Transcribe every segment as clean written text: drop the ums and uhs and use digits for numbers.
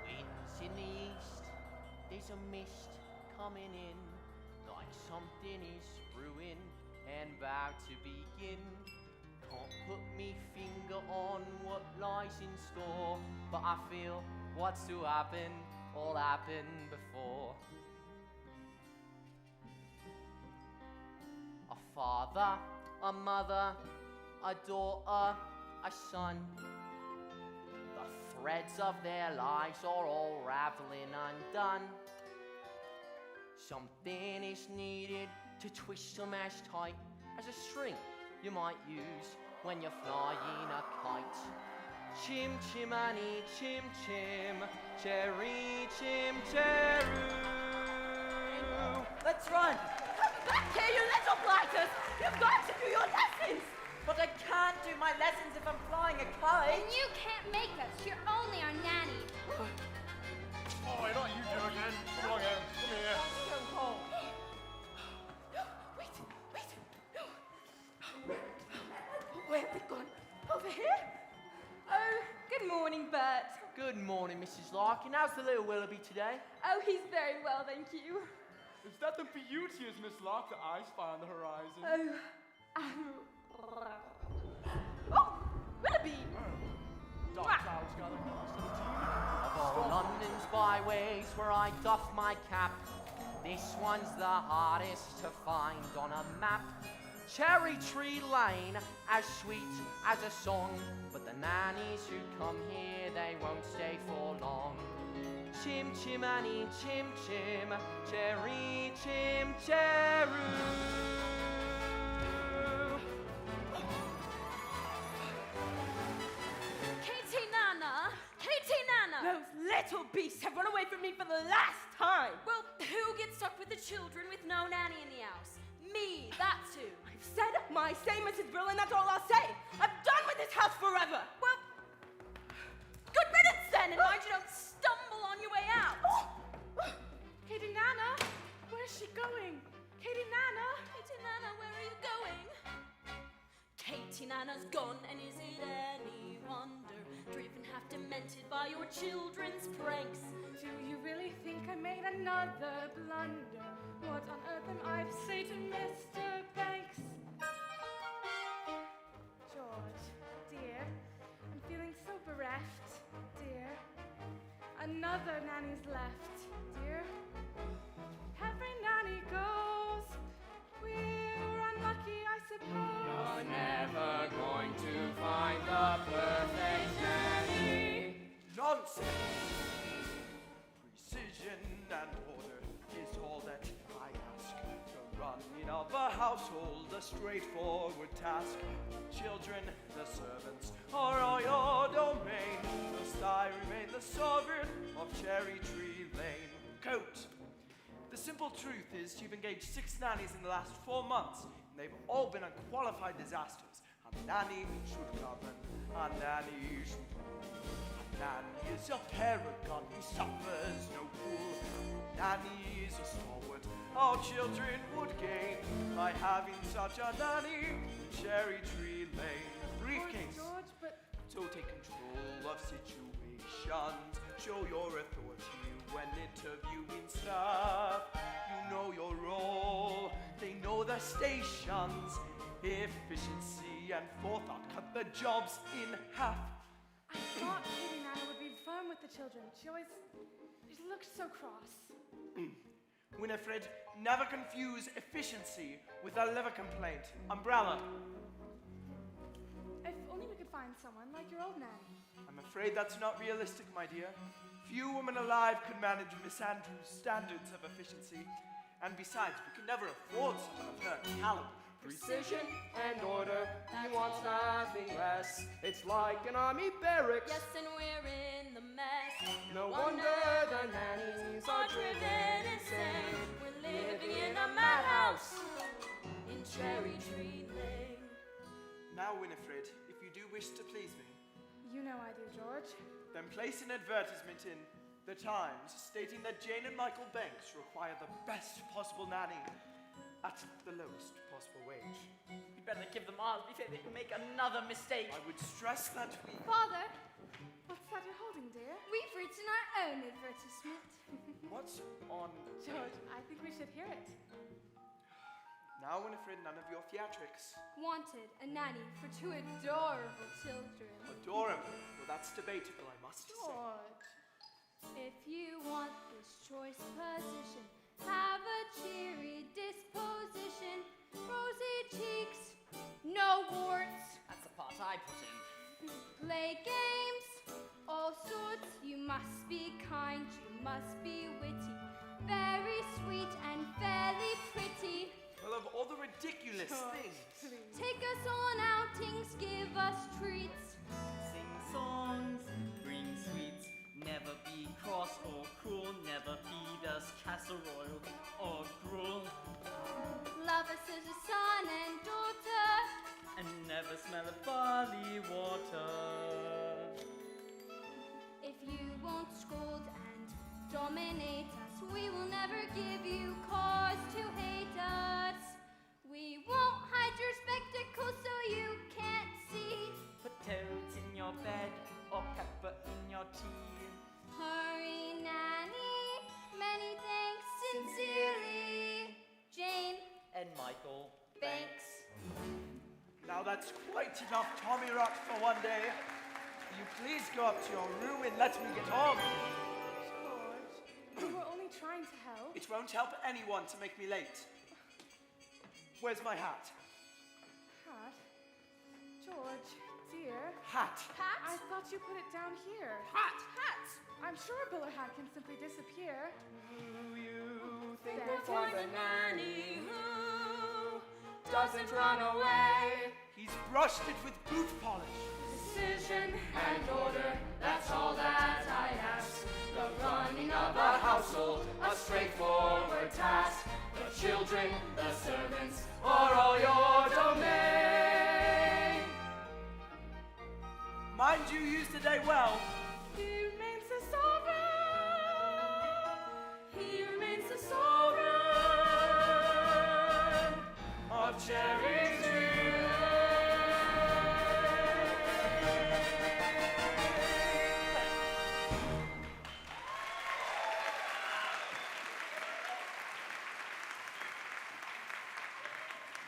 Winds in the east, there's a mist coming in, like something is brewing and about to begin. Can't put me finger on what lies in store, but I feel what's to happen all happened before. A father, a mother, a daughter, a son. The threads of their lives are all raveling undone. Something is needed to twist them as tight as a string you might use when you're flying a kite. Chim chimani chim chim, cherry chim cheroo. Let's run! Come back here, you little blighters! You've got to do your lessons! But I can't do my lessons if I'm flying a kite. And you can't make us. You're only our nanny. Oh, not you two again. Come on, Em. Come here. Let's go home. Wait. Where have we gone? Over here? Oh, good morning, Bert. Good morning, Mrs. Larkin. How's the little Willoughby today? Oh, he's very well, thank you. Is that the beauteous Miss Lark that I spy on the horizon? Oh, Willoughby! Dark clouds gathering up to the Of all London's byways where I doff my cap, this one's the hardest to find on a map. Cherry Tree Lane, as sweet as a song, but the nannies who come here, they won't stay for long. Chim chimani chim chim, cherry chim cheroo. Katie Nana! Those little beasts have run away from me for the last time! Well, who gets stuck with the children with no nanny in the house? Me, that's who. I've said my say, Mrs. Brill, and that's all I'll say! I'm done with this house forever! Well, good riddance then, and mind you don't stumble on your way out. Katie Nana, where's she going? Katie Nana? Katie Nana, where are you going? Katie Nana's gone, and is it any wonder? Driven half demented by your children's pranks. Do you really think I made another blunder? What on earth am I to say to Mr. Banks? George, dear, I'm feeling so bereft, dear. Another nanny's left, dear. Every nanny goes. We're unlucky, I suppose. You're never going to find the perfect nanny. Nonsense! Precision and order is all that I ask. The running of a household, a straightforward task. Children, the servants, are all your domain. Must I remain the sovereign of Cherry Tree Lane? Coat. The simple truth is you've engaged 6 nannies in the last 4 months, and they've all been unqualified disasters. A nanny should govern, a nanny should rule. A nanny is a paragon who suffers no fool. A nanny is a stalwart our children would gain by having such a nanny in Cherry Tree Lane. Briefcase. George, but So take control of situations, show your authority when interviewing staff. You know your role, they know their stations. Efficiency and forethought cut the jobs in half. I thought Katie Nana would be firm with the children. She looked so cross. Winifred, never confuse efficiency with a liver complaint. Umbrella. If only we could find find someone like your old nanny. I'm afraid that's not realistic, my dear. Few women alive could manage Miss Andrews' standards of efficiency. And besides, we could never afford someone of her caliber. Precision and order, he wants nothing less. It's like an army barracks. Yes, and we're in the mess. No wonder the nannies are driven insane. We're living in a madhouse in Cherry Tree Lane. Now, Winifred, if you do wish to please me, You know I do, George. then place an advertisement in the Times stating that Jane and Michael Banks require the best possible nanny at the lowest possible wage. You better give them all before they make another mistake. I would stress that we... Father, what's that you're holding, dear? We've written our own advertisement. What's on... George, I think we should hear it. Now, Winifred, none of your theatrics. Wanted a nanny for two adorable children. Adorable. Well, that's debatable, I must say. George. If you want this choice position, have a cheery disposition, rosy cheeks, no warts, That's the part I put in. play games, all sorts. You must be kind, you must be witty, very sweet and fairly pretty. Well, of all the ridiculous things. Please. Take us on outings, give us treats. Sing songs, bring sweets, never be cross or cruel, never feed us casserole or gruel, Love us as a son and daughter. and never smell of barley water. If you won't scold and dominate us, we will never give you cause to hate us. We won't hide your spectacles so you can't see. Put toads in your bed or pepper in your tea. Hurry, Nanny, many thanks sincerely. Jane And Michael. Banks. Now that's quite enough Tommy Rock for one day. Will you please go up to your room and let me get on? George, we were only trying to help. It won't help anyone to make me late. Where's my hat? Hat? George, dear. Hat. I thought you put it down here. Hat! I'm sure a biller hat can simply disappear. Do you think That's we'll find For a the nanny nanny who doesn't run away? He's brushed it with boot polish. Precision and order, that's all that I ask. The running of a household, a straightforward task. The children, the servants, are all your domain. Mind you use the day well. He remains a sovereign. He remains the sovereign of Cherry Tree Lane.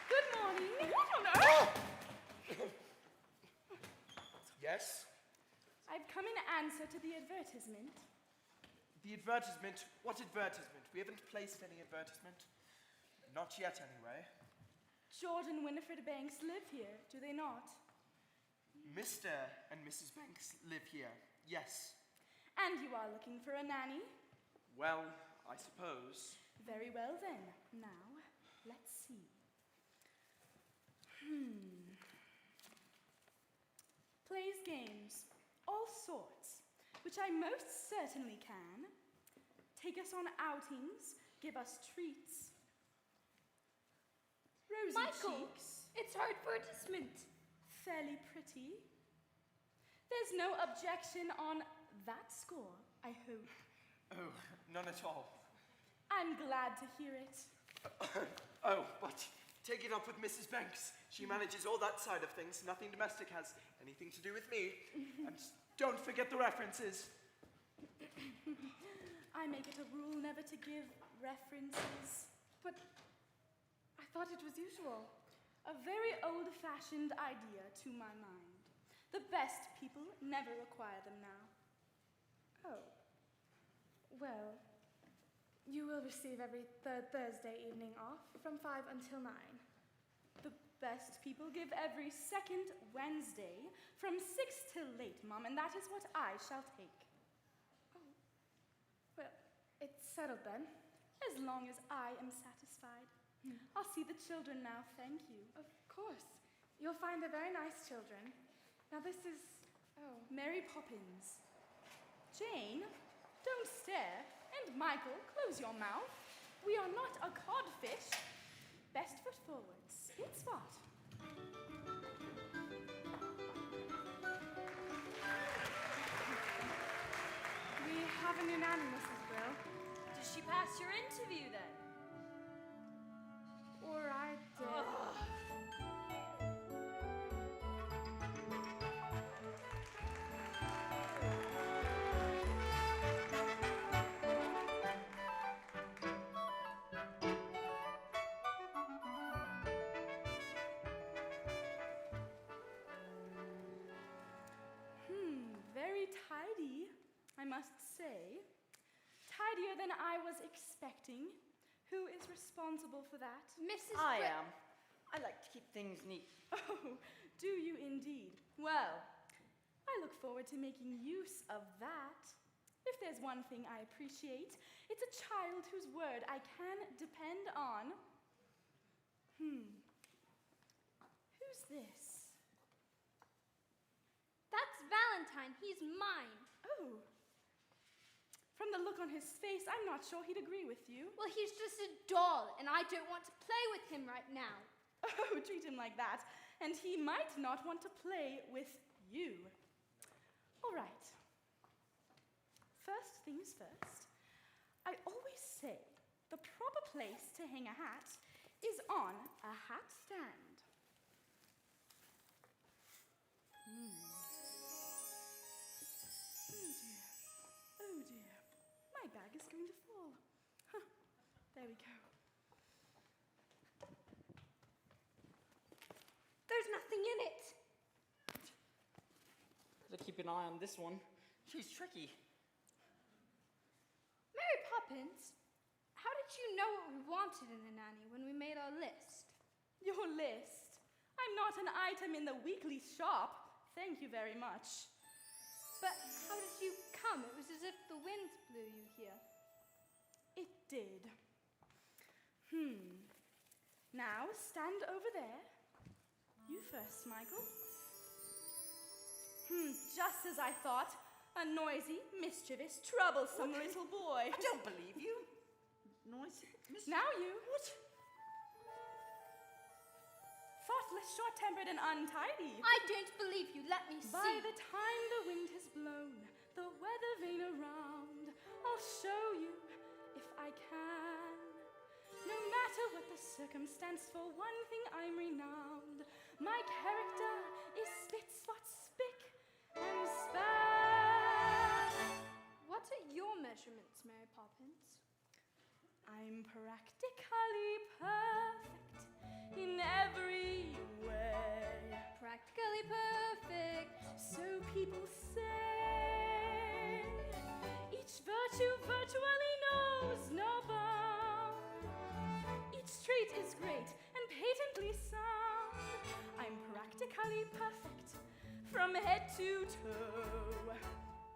Good morning. What on earth? Yes? I've come in answer to the advertisement. The advertisement? What advertisement? We haven't placed any advertisement. Not yet, anyway. George and Winifred Banks live here, do they not? Mr. and Mrs. Banks live here. Yes. And you are looking for a nanny? Well, I suppose. Very well then. Now, let's see. Plays games, all sorts, which I most certainly can. Take us on outings, give us treats. Rosy Michael, cheeks, it's our advertisement. fairly pretty. There's no objection on that score, I hope. Oh, none at all. I'm glad to hear it. Oh, but take it up with Mrs. Banks. She manages all that side of things. Nothing domestic has anything to do with me. And don't forget the references. I make it a rule never to give references. But I thought it was usual. A very old-fashioned idea to my mind. The best people never require them now. Oh. Well, you will receive every third Thursday evening off from 5 until 9. The Best people give every second Wednesday from 6 till late, Mum, and that is what I shall take. Oh, well, it's settled then, as long as I am satisfied. I'll see the children now, thank you. Of course. You'll find they're very nice children. Now this is, Mary Poppins. Jane, don't stare, and Michael, close your mouth. We are not a codfish. Best foot forward, spit spot. we have a new nanny, Mrs. Brill. Did she pass your interview then? Or I did. Very tidy, I must say. Tidier than I was expecting. Who is responsible for that? Mrs. I Brill. am. I like to keep things neat. Oh, do you indeed? Well, I look forward to making use of that. If there's one thing I appreciate, it's a child whose word I can depend on. Who's this? That's Valentine. He's mine. Oh. From the look on his face, I'm not sure he'd agree with you. Well, he's just a doll, and I don't want to play with him right now. Oh, treat him like that, and he might not want to play with you. All right. First things first, I always say the proper place to hang a hat is on a hat stand. Oh dear. My bag is going to fall. Huh. There we go. There's nothing in it. Gotta keep an eye on this one. She's tricky. Mary Poppins, how did you know what we wanted in a nanny when we made our list? Your list. I'm not an item in the weekly shop. Thank you very much. But how did you come? It was as if the wind blew you here. It did. Now stand over there. You first, Michael. Just as I thought. A noisy, mischievous, troublesome little boy. I don't believe you. Noisy. Now you. What? Thoughtless, short-tempered, and untidy. I don't believe you. Let me see. By the time the wind has blown, the weather vane around, I'll show you if I can. No matter what the circumstance, for one thing I'm renowned. My character is spit, spot, spick, and span. What are your measurements, Mary Poppins? I'm practically perfect in every way. Practically perfect. So people say. Each virtue virtually knows no bound. Each trait is great and patently sound. I'm practically perfect from head to toe.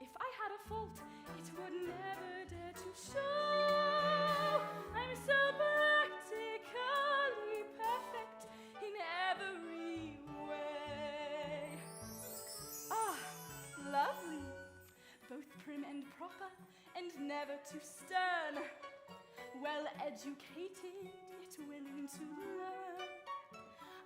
If I had a fault, it would never dare to show. I'm so practically perfect in every way. Ah, lovely. Both prim and proper, and never too stern. Well educated, yet willing to learn.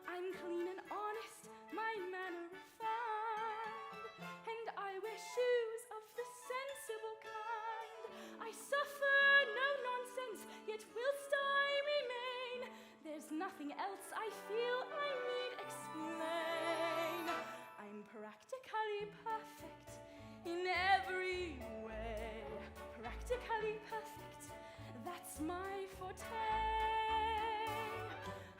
I'm clean and honest, my manner refined, and I wear shoes of the sensible kind. I suffer no nonsense, yet whilst I remain, there's nothing else I feel I need explain. I'm practically perfect in every way. Practically perfect, that's my forte.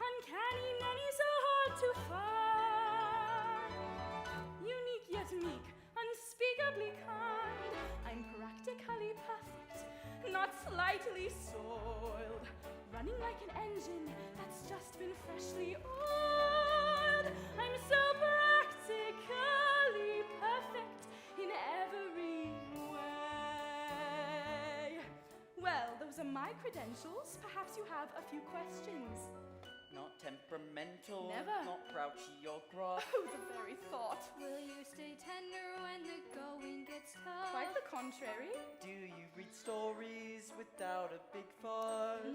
Uncanny nannies are hard to find. Unique yet meek, unspeakably kind. I'm practically perfect, not slightly soiled. Running like an engine that's just been freshly oiled. my credentials, perhaps you have a few questions. Not temperamental, Never. not grouchy or gruff. Oh, the very thought. Will you stay tender when the going gets tough? Quite the contrary. Do you read stories without a big fuss?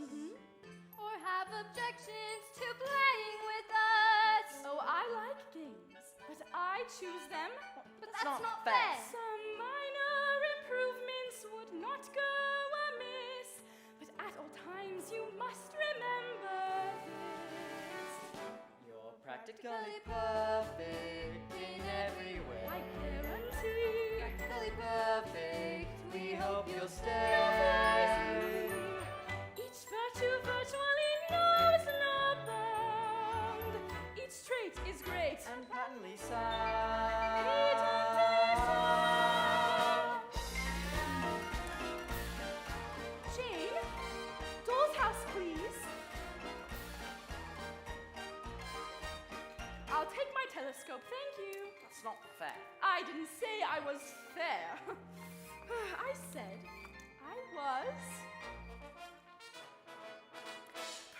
Or have objections to playing with us? Oh, I like games, but I choose them. But that's not not fair. fair. Some minor improvements would not go amiss, but at all times you must remember this. You're practically perfect in every way. I guarantee Practically perfect, we hope you'll your stay. eyes. Each virtue virtually knows no bound. Each trait is great. And patently sound. Jane, doll's house, please. I'll take my telescope, thank you. That's not fair. I didn't say I was fair. I said I was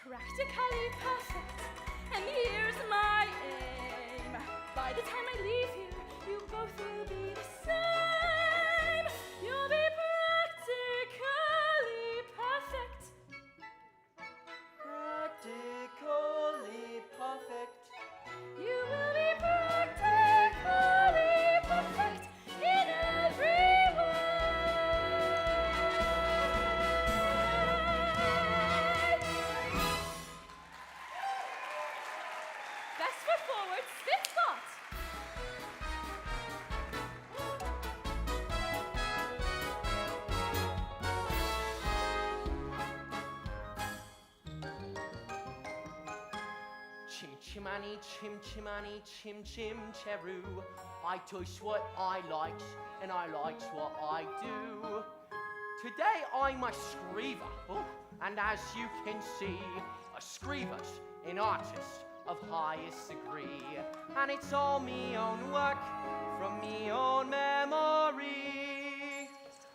practically perfect. And here's my aim. By the time I leave here, you both will be the same. You'll be practically perfect. Practically perfect. You will be practically perfect in every way. Best foot forward, stiff spot. Chim chimani, chim chim cheroo. I does what I likes, and I likes what I do. Today I'm a screever, oh, and as you can see, a screever's an artist of highest degree, and it's all me own work from me own memory.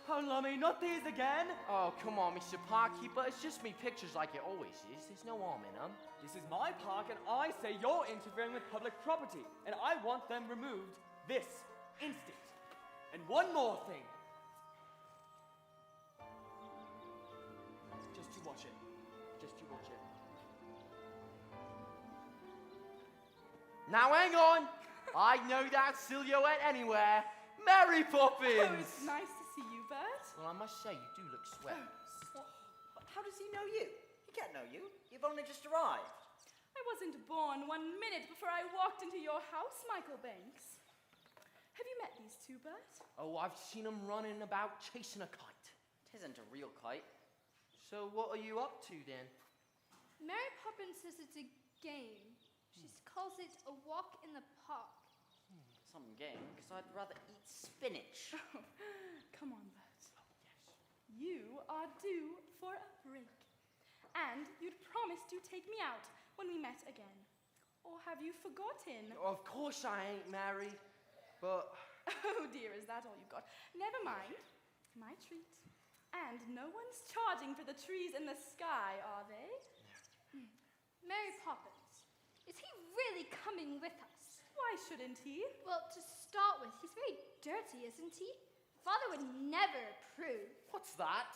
Oh, lummy, not these again. Oh, come on, Mr. Parkkeeper, it's just me pictures like it always is. There's no harm in them. This is my park, and I say you're interfering with public property, and I want them removed this instant. And one more thing. Just you watch it. Just you watch it. Now hang on, I know that silhouette anywhere. Mary Poppins! Oh, it's nice to see you, Bert. Well, I must say, you do look swell. How does he know you? He can't know you. You've only just arrived. I wasn't born 1 minute before I walked into your house, Michael Banks. Have you met these two, Bert? Oh, I've seen them running about chasing a kite. It isn't a real kite. So what are you up to then? Mary Poppins says it's a game. She calls it a walk in the park. Some game, because I'd rather eat spinach. Come on, Bert. You are due for a break. And you'd promised you'd take me out when we met again. Or have you forgotten? Of course I ain't married, but... Oh dear, is that all you've got? Never mind. My treat. And no one's charging for the trees in the sky, are they? Mary Poppins, is he really coming with us? Why shouldn't he? Well, to start with, he's very dirty, isn't he? Father would never approve. What's that?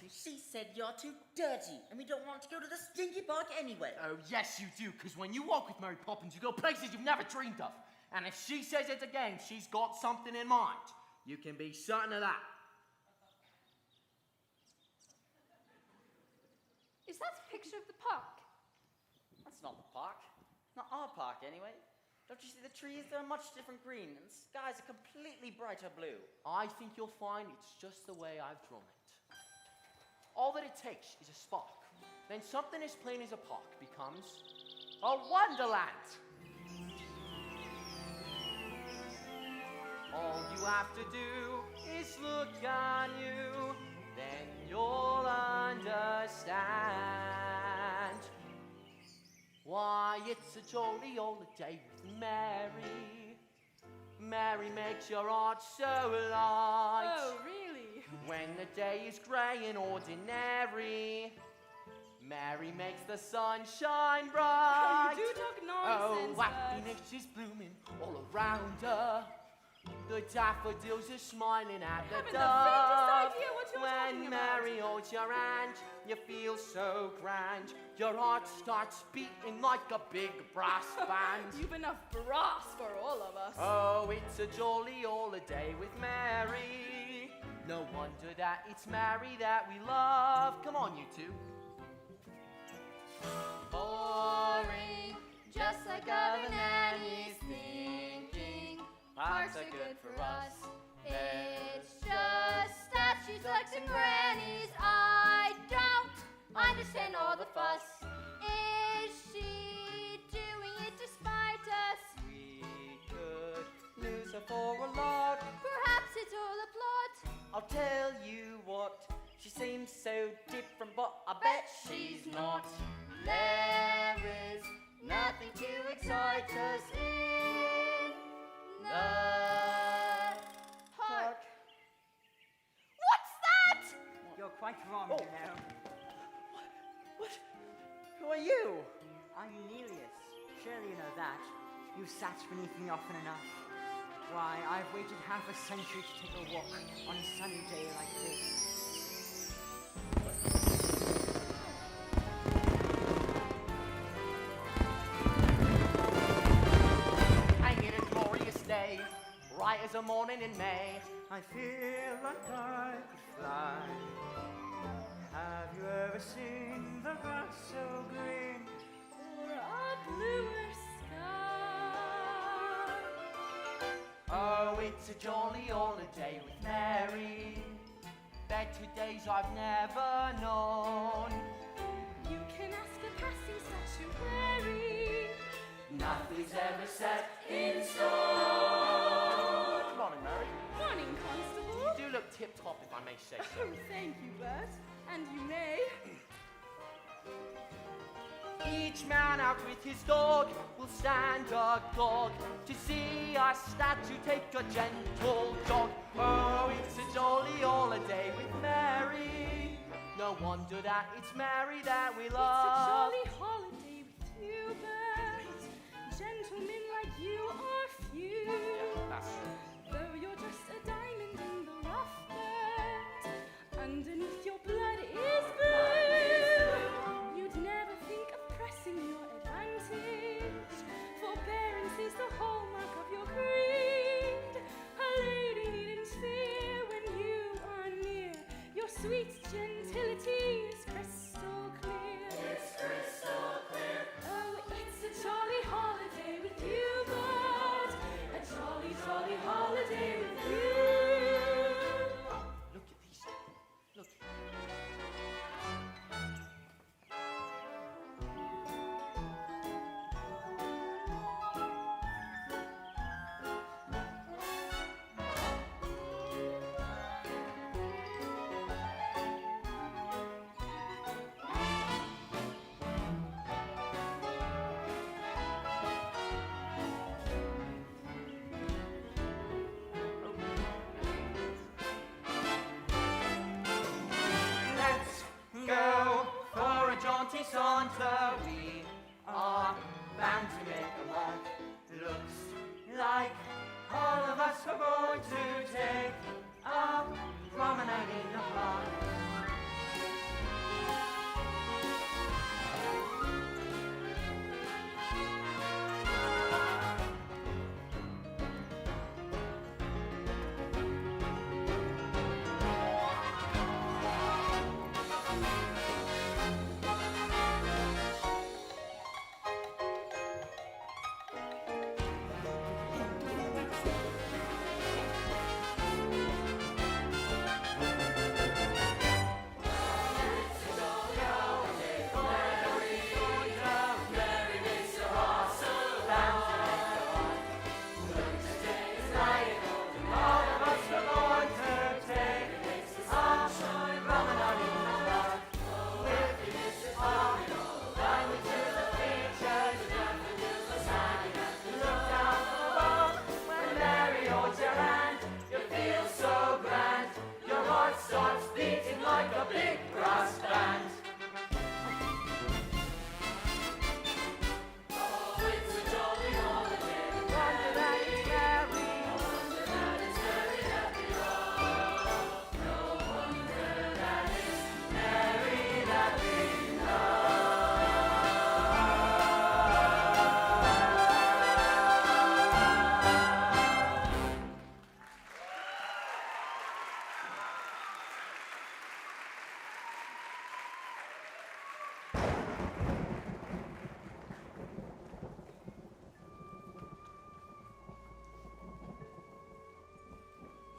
She said you're too dirty, and we don't want to go to the stinky park anyway. Oh, yes you do, because when you walk with Mary Poppins, you go places you've never dreamed of. And if she says it's a game, she's got something in mind. You can be certain of that. Is that a picture of the park? That's not the park. Not our park, anyway. Don't you see the trees? They're a much different green, and the skies are completely brighter blue. I think you'll find it's just the way I've drawn it. All that it takes is a spark. Then something as plain as a park becomes a wonderland. All you have to do is look on you, then you'll understand why it's a jolly old day with Mary. Mary makes your heart so light. Oh, really? When the day is grey and ordinary, Mary makes the sun shine bright. You do talk nonsense, Oh, happiness is blooming all around her. The daffodils are smiling at the Haven't the dove. faintest idea what you're When talking about. Mary holds your hand, you feel so grand. Your heart starts beating like a big brass band. You've enough brass for all of us. Oh, it's a jolly holiday with Mary. No wonder that it's Mary that we love. Come on, you two. Boring, just like other nannies thinking parks are good for us. It's just statues, ducks, and grannies. I don't understand all the fuss. Is she doing it despite us? We could lose her for a lot. Perhaps it's all a plot. I'll tell you what, she seems so different, but I bet she's not. There is nothing to excite us in the park. What's that? You're quite wrong, Oh. you know. What? Who are you? I'm Nereus. Surely you know that. You sat beneath me often enough. Why, I've waited half a century to take a walk on a sunny day like this. Ain't it a glorious day, bright as a morning in May? I feel like I could fly. Have you ever seen the grass so green? Or a bluer sky. Oh, it's a jolly holiday with Mary. Better days I've never known. You can ask a passing statuary. Nothing's ever set in stone. Good morning, Mary. Morning, Constable. You do look tip-top, if I may say so. Oh, thank you, Bert. And you may. Each man out with his dog will stand agog to see our statue take a gentle jog. Oh, it's a jolly holiday with Mary. No wonder that it's Mary that we It's a love. jolly holiday with you, Bert. Gentlemen like you are few. Yeah, that's true. Though you're just a diamond in the rough, Bert, underneath your blood is blue. You'd never think of pressing your advantage. Forbearance is the hallmark of your creed. A lady needn't fear when you are near. Your sweet gentility is crystal clear. It's crystal clear. Oh, it's a jolly holiday with you, Bert. A jolly, jolly holiday with you. Look at these. Look. Let's go for a jaunty saunter. We are bound to make a mark. Looks like all of us are going to take a promenade in the park.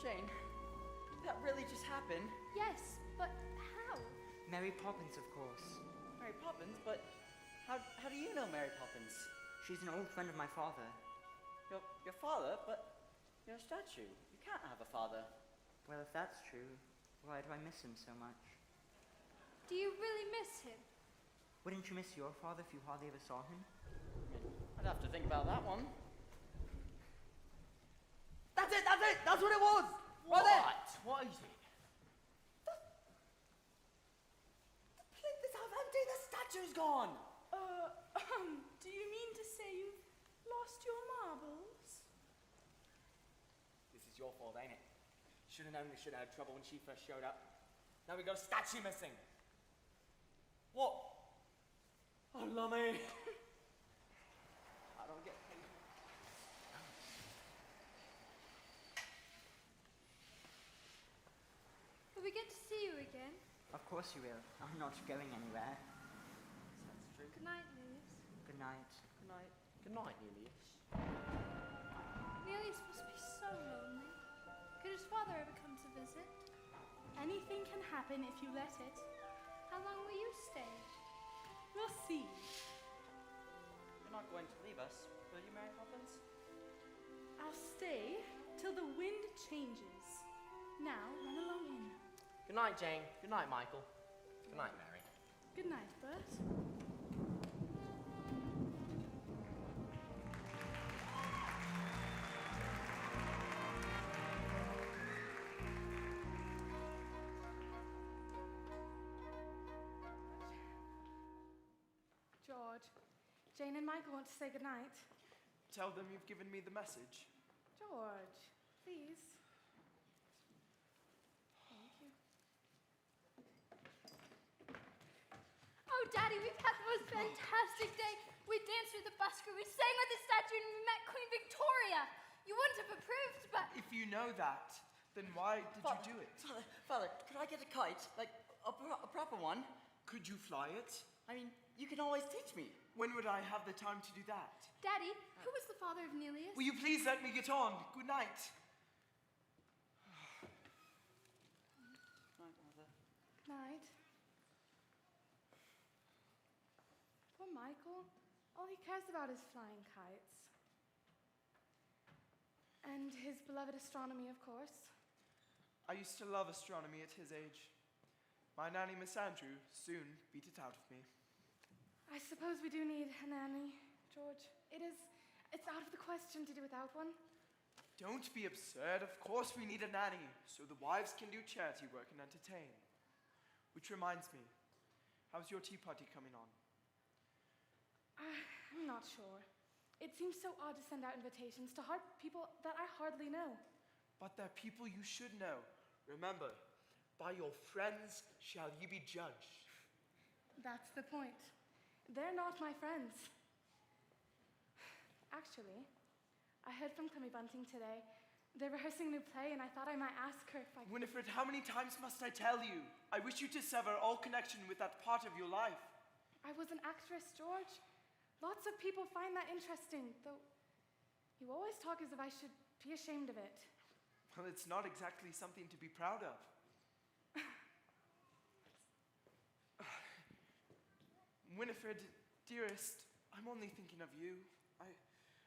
Jane, did that really just happen? Yes, but how? Mary Poppins, of course. Mary Poppins? But how do you know Mary Poppins? She's an old friend of my father. Your father? But you're a statue. You can't have a father. Well, if that's true, why do I miss him so much? Do you really miss him? Wouldn't you miss your father if you hardly ever saw him? I'd have to think about that one. That's it! That's what it was! Right there! What is it? The plinth is half empty, the statue's gone! Do you mean to say you've lost your marbles? This is your fault, ain't it? Should have known we should have had trouble when she first showed up. Now we got a statue missing. What? Oh, lummy. I don't get paid. Will we get to see you again? Of course you will. I'm not going anywhere. That's true. Good night, Nilius. Good night. Good night. Good night, Nilius. Nilius must be so lonely. Could his father ever come to visit? Anything can happen if you let it. How long will you stay? We'll see. You're not going to leave us, will you, Mary Poppins? I'll stay till the wind changes. Now, run along in. Good night, Jane. Good night, Michael. Good night, Mary. Good night, Bert. George, Jane and Michael want to say goodnight. Tell them you've given me the message. George, please. Thank you. Oh, Daddy, we've had the most fantastic day. We danced with the busker, we sang with the statue, and we met Queen Victoria. You wouldn't have approved, but... If you know that, then why did you do it? Father, could I get a kite? Like, a proper one? Could you fly it? I mean, you can always teach me. When would I have the time to do that? Daddy, who was the father of Nilius? Will you please let me get on? Good night. Night, Mother. Night. Poor Michael. All he cares about is flying kites. And his beloved astronomy, of course. I used to love astronomy at his age. My nanny, Miss Andrew, soon beat it out of me. I suppose we do need a nanny, George. It's out of the question to do without one. Don't be absurd. Of course we need a nanny, so the wives can do charity work and entertain. Which reminds me, how's your tea party coming on? I'm not sure. It seems so odd to send out invitations to people that I hardly know. But they're people you should know. Remember, by your friends shall ye be judged. That's the point. They're not my friends. Actually, I heard from Clemmy Bunting today. They're rehearsing a new play, and I thought I might ask her if I could... Winifred, how many times must I tell you? I wish you to sever all connection with that part of your life. I was an actress, George. Lots of people find that interesting, though you always talk as if I should be ashamed of it. Well, it's not exactly something to be proud of. Winifred, dearest, I'm only thinking of you.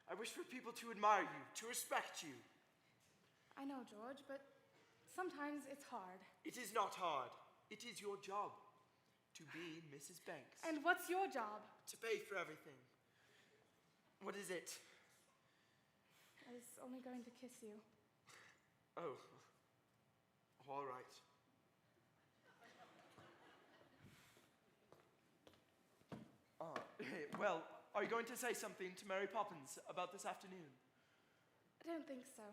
I wish for people to admire you, to respect you. I know, George, but sometimes it's hard. It is not hard. It is your job to be Mrs. Banks. And what's your job? To pay for everything. What is it? I was only going to kiss you. Oh, all right. Well, are you going to say something to Mary Poppins about this afternoon? I don't think so.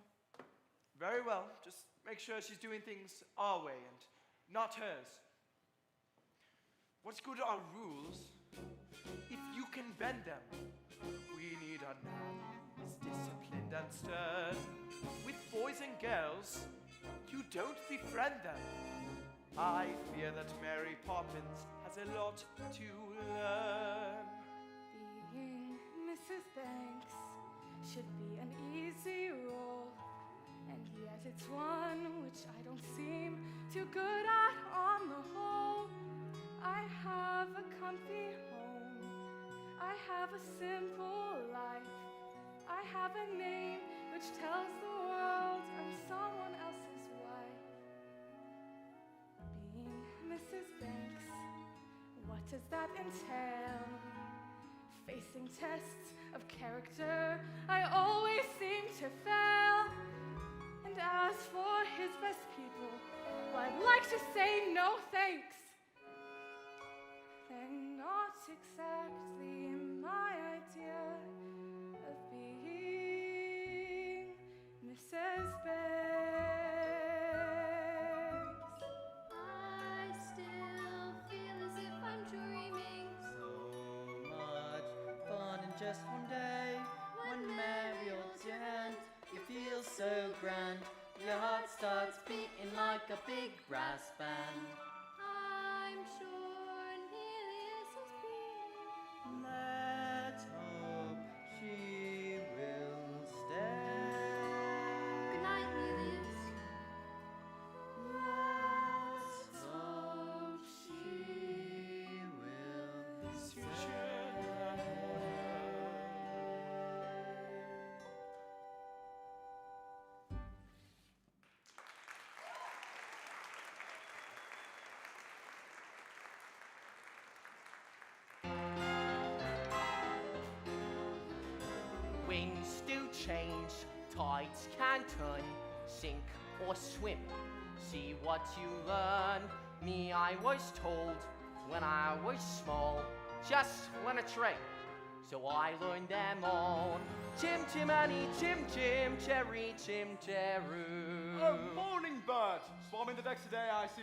Very well. Just make sure she's doing things our way and not hers. What's good are rules if you can bend them? We need a man who's disciplined and stern. With boys and girls, you don't befriend them. I fear that Mary Poppins has a lot to learn. Being Mrs. Banks should be an easy role, and yet it's one which I don't seem too good at on the whole. I have a comfy home. I have a simple life. I have a name which tells the world I'm someone else's wife. Being Mrs. Banks, what does that entail? Facing tests of character, I always seem to fail. And as for his best people, well, I'd like to say no thanks. They're not exactly my idea of being Mrs. Banks. I still feel as if I'm dreaming. So much fun in just one day. When Mary holds your hand, you feel so grand. Your heart starts beating like a big brass band. I'm sure nearly as being. Let's hope she will stay. Good night, Nelius. Let's hope she will stay. Winds do change, tides can turn, sink or swim. See what you learn. Me, I was told when I was small, just learn a trade. So I learned them all. Tim, Timmy, Tim, Tim, Cherry, Tim, Teru. Oh, morning, bird. Swarming the decks today, I see.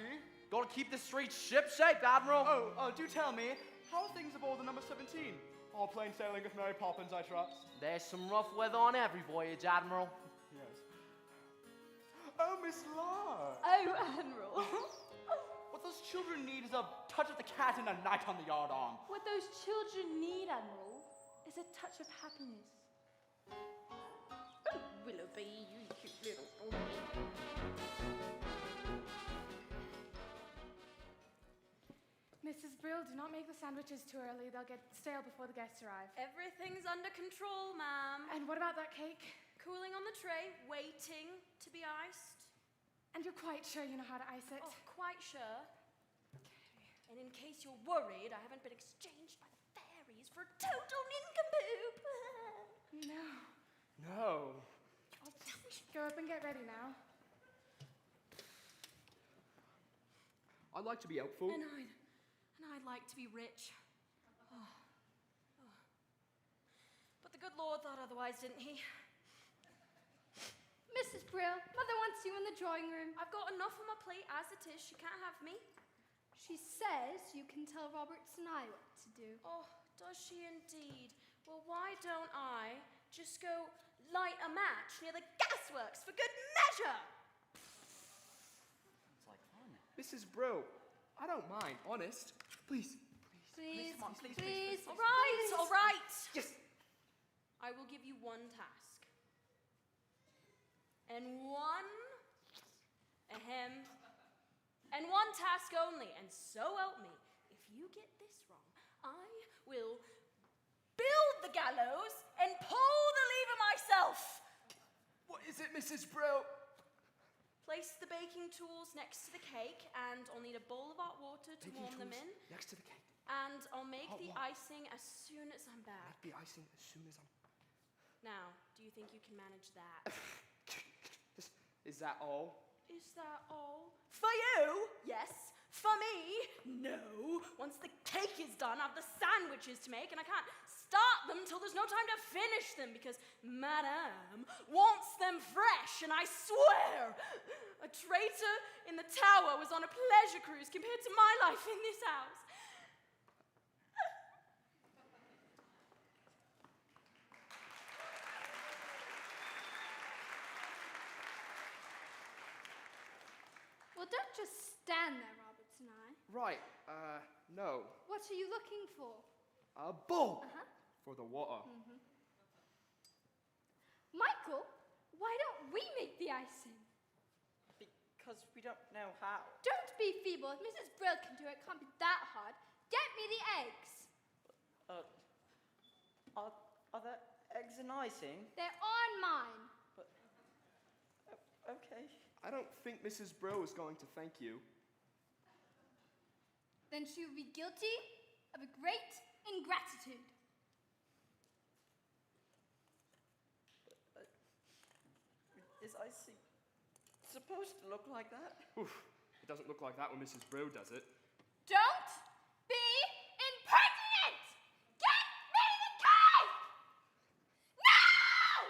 Gotta keep the streets ship-shape, Admiral. Oh, do tell me, how are things aboard the number 17? All plain sailing with Mary Poppins, I trust. There's some rough weather on every voyage, Admiral. Yes. Oh, Miss Lark. Oh, Admiral. What those children need is a touch of the cat and a night on the yard arm. What those children need, Admiral, is a touch of happiness. Oh, Willoughby, you cute little boy. Mrs. Brill, do not make the sandwiches too early. They'll get stale before the guests arrive. Everything's under control, ma'am. And what about that cake? Cooling on the tray, waiting to be iced. And you're quite sure you know how to ice it? Oh, quite sure. And in case you're worried, I haven't been exchanged by the fairies for a total nincompoop. No. No. Go up and get ready now. I'd like to be helpful. And I'd like to be rich. Oh. But the good Lord thought otherwise, didn't he? Mrs. Brill, Mother wants you in the drawing room. I've got enough on my plate as it is. She can't have me. She says you can tell Roberts and I what to do. Oh, does she indeed? Well, why don't I just go light a match near the gasworks for good measure? It's like fun. Mrs. Brill, I don't mind, honest. Please. Please, come on, please. All right, all right. Yes. I will give you one task. And one task only. And so help me, if you get this wrong, I will build the gallows and pull the lever myself. What is it, Mrs. Brill? Place the baking tools next to the cake, and I'll need a bowl of hot water to warm them in. Next to the cake. And I'll make Hot the water. icing as soon as I'm back. I'd be icing as soon as I'm... Now, do you think you can manage that? Is that all? Is that all? For you? Yes. For me? No. Once the cake is done, I have the sandwiches to make, and I can't start them till there's no time to finish them because Madame wants them fresh, and I swear a traitor in the tower was on a pleasure cruise compared to my life in this house. Well, don't just stand there, Roberts and I. Right, no. What are you looking for? A bowl Uh-huh. for the water. Michael, why don't we make the icing? Because we don't know how. Don't be feeble. If Mrs. Brill can do it, it can't be that hard. Get me the eggs. Are there eggs and icing? They're on mine. Okay. I don't think Mrs. Brill is going to thank you. Then she will be guilty of a great ingratitude. Is icing supposed to look like that? Oof, it doesn't look like that when Mrs. Brill does it. Don't be impertinent! Get me the cake! No!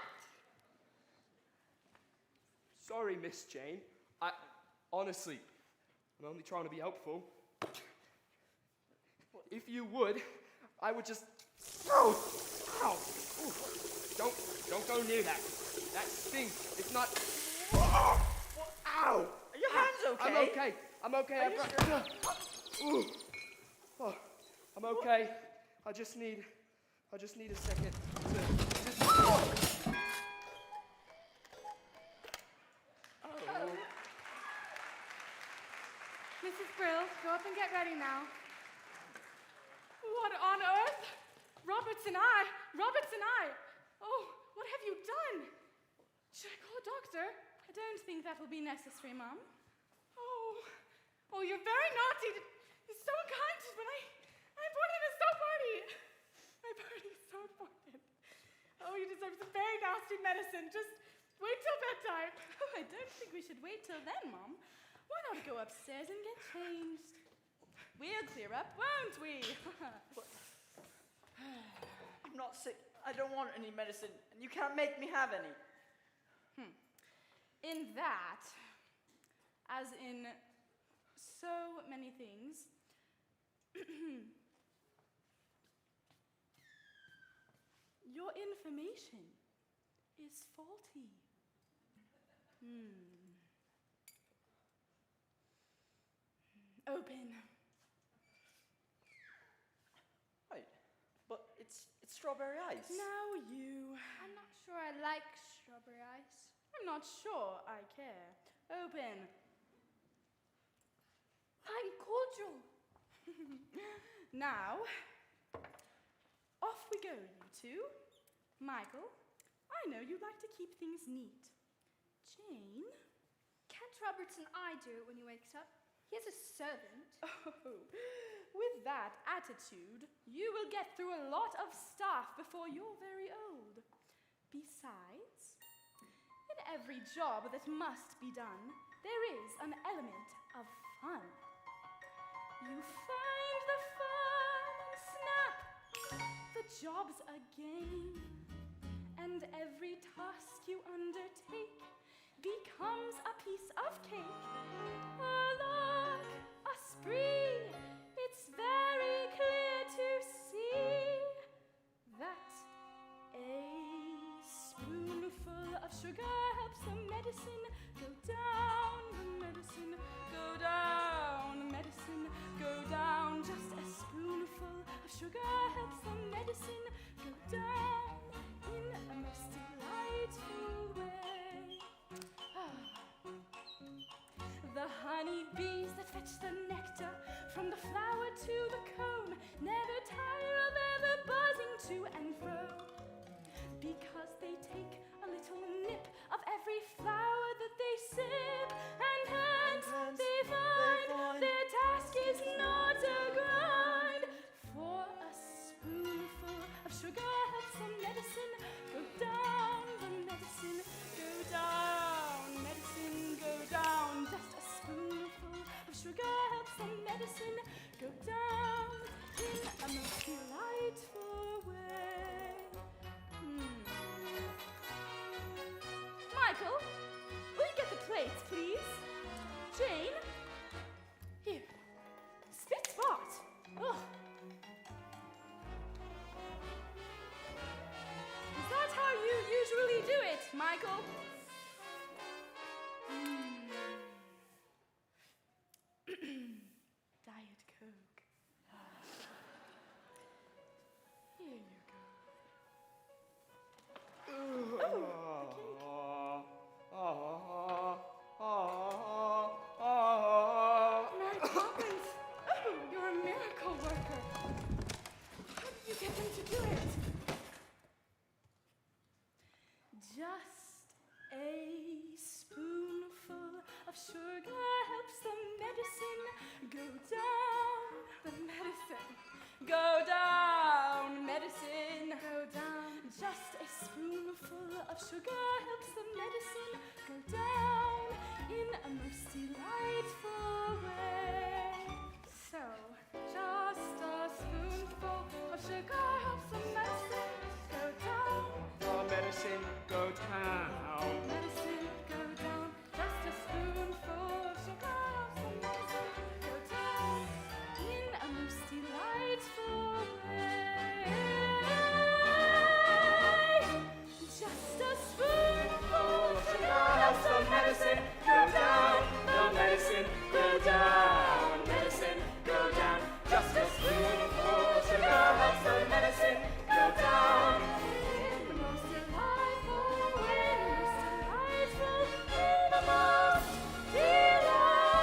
Sorry, Miss Jane. Honestly, I'm only trying to be helpful. If you would, I would just... Ow! Ow! Ooh. Don't go near that. That stinks. It's not... Ow! Are your hands okay? I'm okay. I've got... Ooh. Oh, I'm okay. I just need a second to... Mrs. Brill, go up and get ready now. What on earth? Roberts and I! Oh, what have you done? Should I call a doctor? I don't think that will be necessary, Mum. Oh, you're very naughty. It's so unkind when I'm important at a soap party. My party is so important. Oh, you deserve some very nasty medicine. Just wait till bedtime. Oh, I don't think we should wait till then, Mum. Why not go upstairs and get changed? We'll clear up, won't we? I'm not sick. I don't want any medicine, and you can't make me have any. In that, as in so many things, your information is faulty. Open. Right, but it's strawberry ice. Now you. I'm not sure I like strawberry ice. I'm not sure I care. Open. I'm cordial. Now, off we go, you two. Michael, I know you like to keep things neat. Jane? Can't Roberts and I do it when he wakes up? He has a servant. Oh, with that attitude, you will get through a lot of stuff before you're very old. Besides, in every job that must be done, there is an element of fun. You find the fun and snap. The job's a game, and every task you undertake becomes a piece of cake. A lark, a spree, it's very clear to see that a spoonful of sugar helps the medicine go down, the medicine go down, the medicine go down. Just a spoonful of sugar helps the medicine go down in a most delightful way. The honey bees that fetch the nectar from the flower to the comb never tire of ever buzzing to and fro, because they take a little nip of every flower that they sip, and hence they find their task is not a grind. For a spoonful of sugar helps the medicine go down, the medicine go down, medicine go down. Just a spoonful of sugar helps the medicine go down in a most delightful way. Michael, Poppins! Oh, you're a miracle worker. How did you get them to do it? Just a spoonful of sugar helps the medicine go down. The medicine. Go down, medicine. Go down. Just a spoonful of sugar helps the medicine go down in a most delightful way. So, just a spoonful of sugar helps the medicine go down. The medicine go down. Medicine go down. Just a spoonful of sugar helps the medicine go down In a most delightful way. Just a spoonful of sugar helps the medicine go down. The medicine go down. Medicine go down. Just a spoonful of sugar helps the medicine go down. In the most delightful way. In the most delightful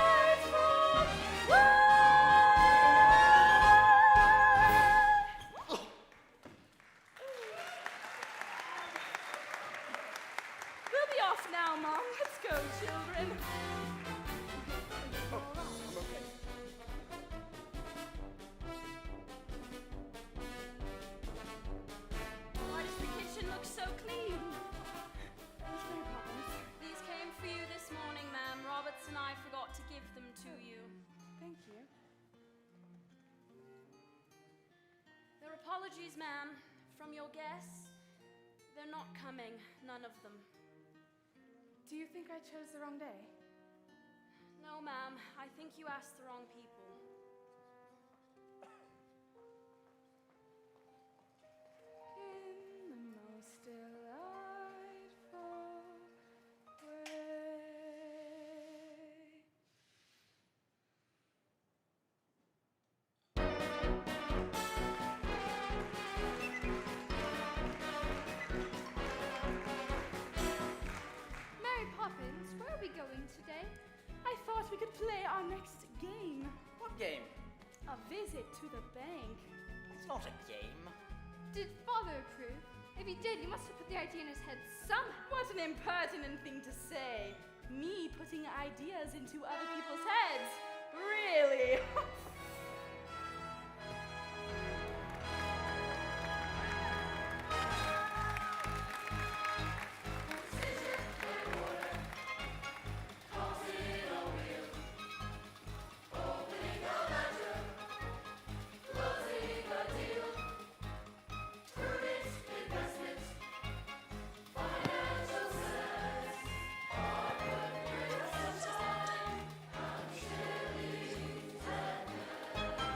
way. We'll be off now, Mom. Let's go, children. I'm okay. Why does the kitchen look so clean? Thanks, Mary Poppins. These came for you this morning, ma'am. Roberts and I forgot to give them to you. Thank you. They're apologies, ma'am, from your guests. They're not coming, none of them. Do you think I chose the wrong day? No, ma'am, I think you asked the wrong people. In the most delightful way. Mary Poppins, where are we going today? I thought we could play our next game. What game? A visit to the bank. It's not a game. Did Father approve? If he did, he must have put the idea in his head somehow. What an impertinent thing to say. Me putting ideas into other people's heads. Really?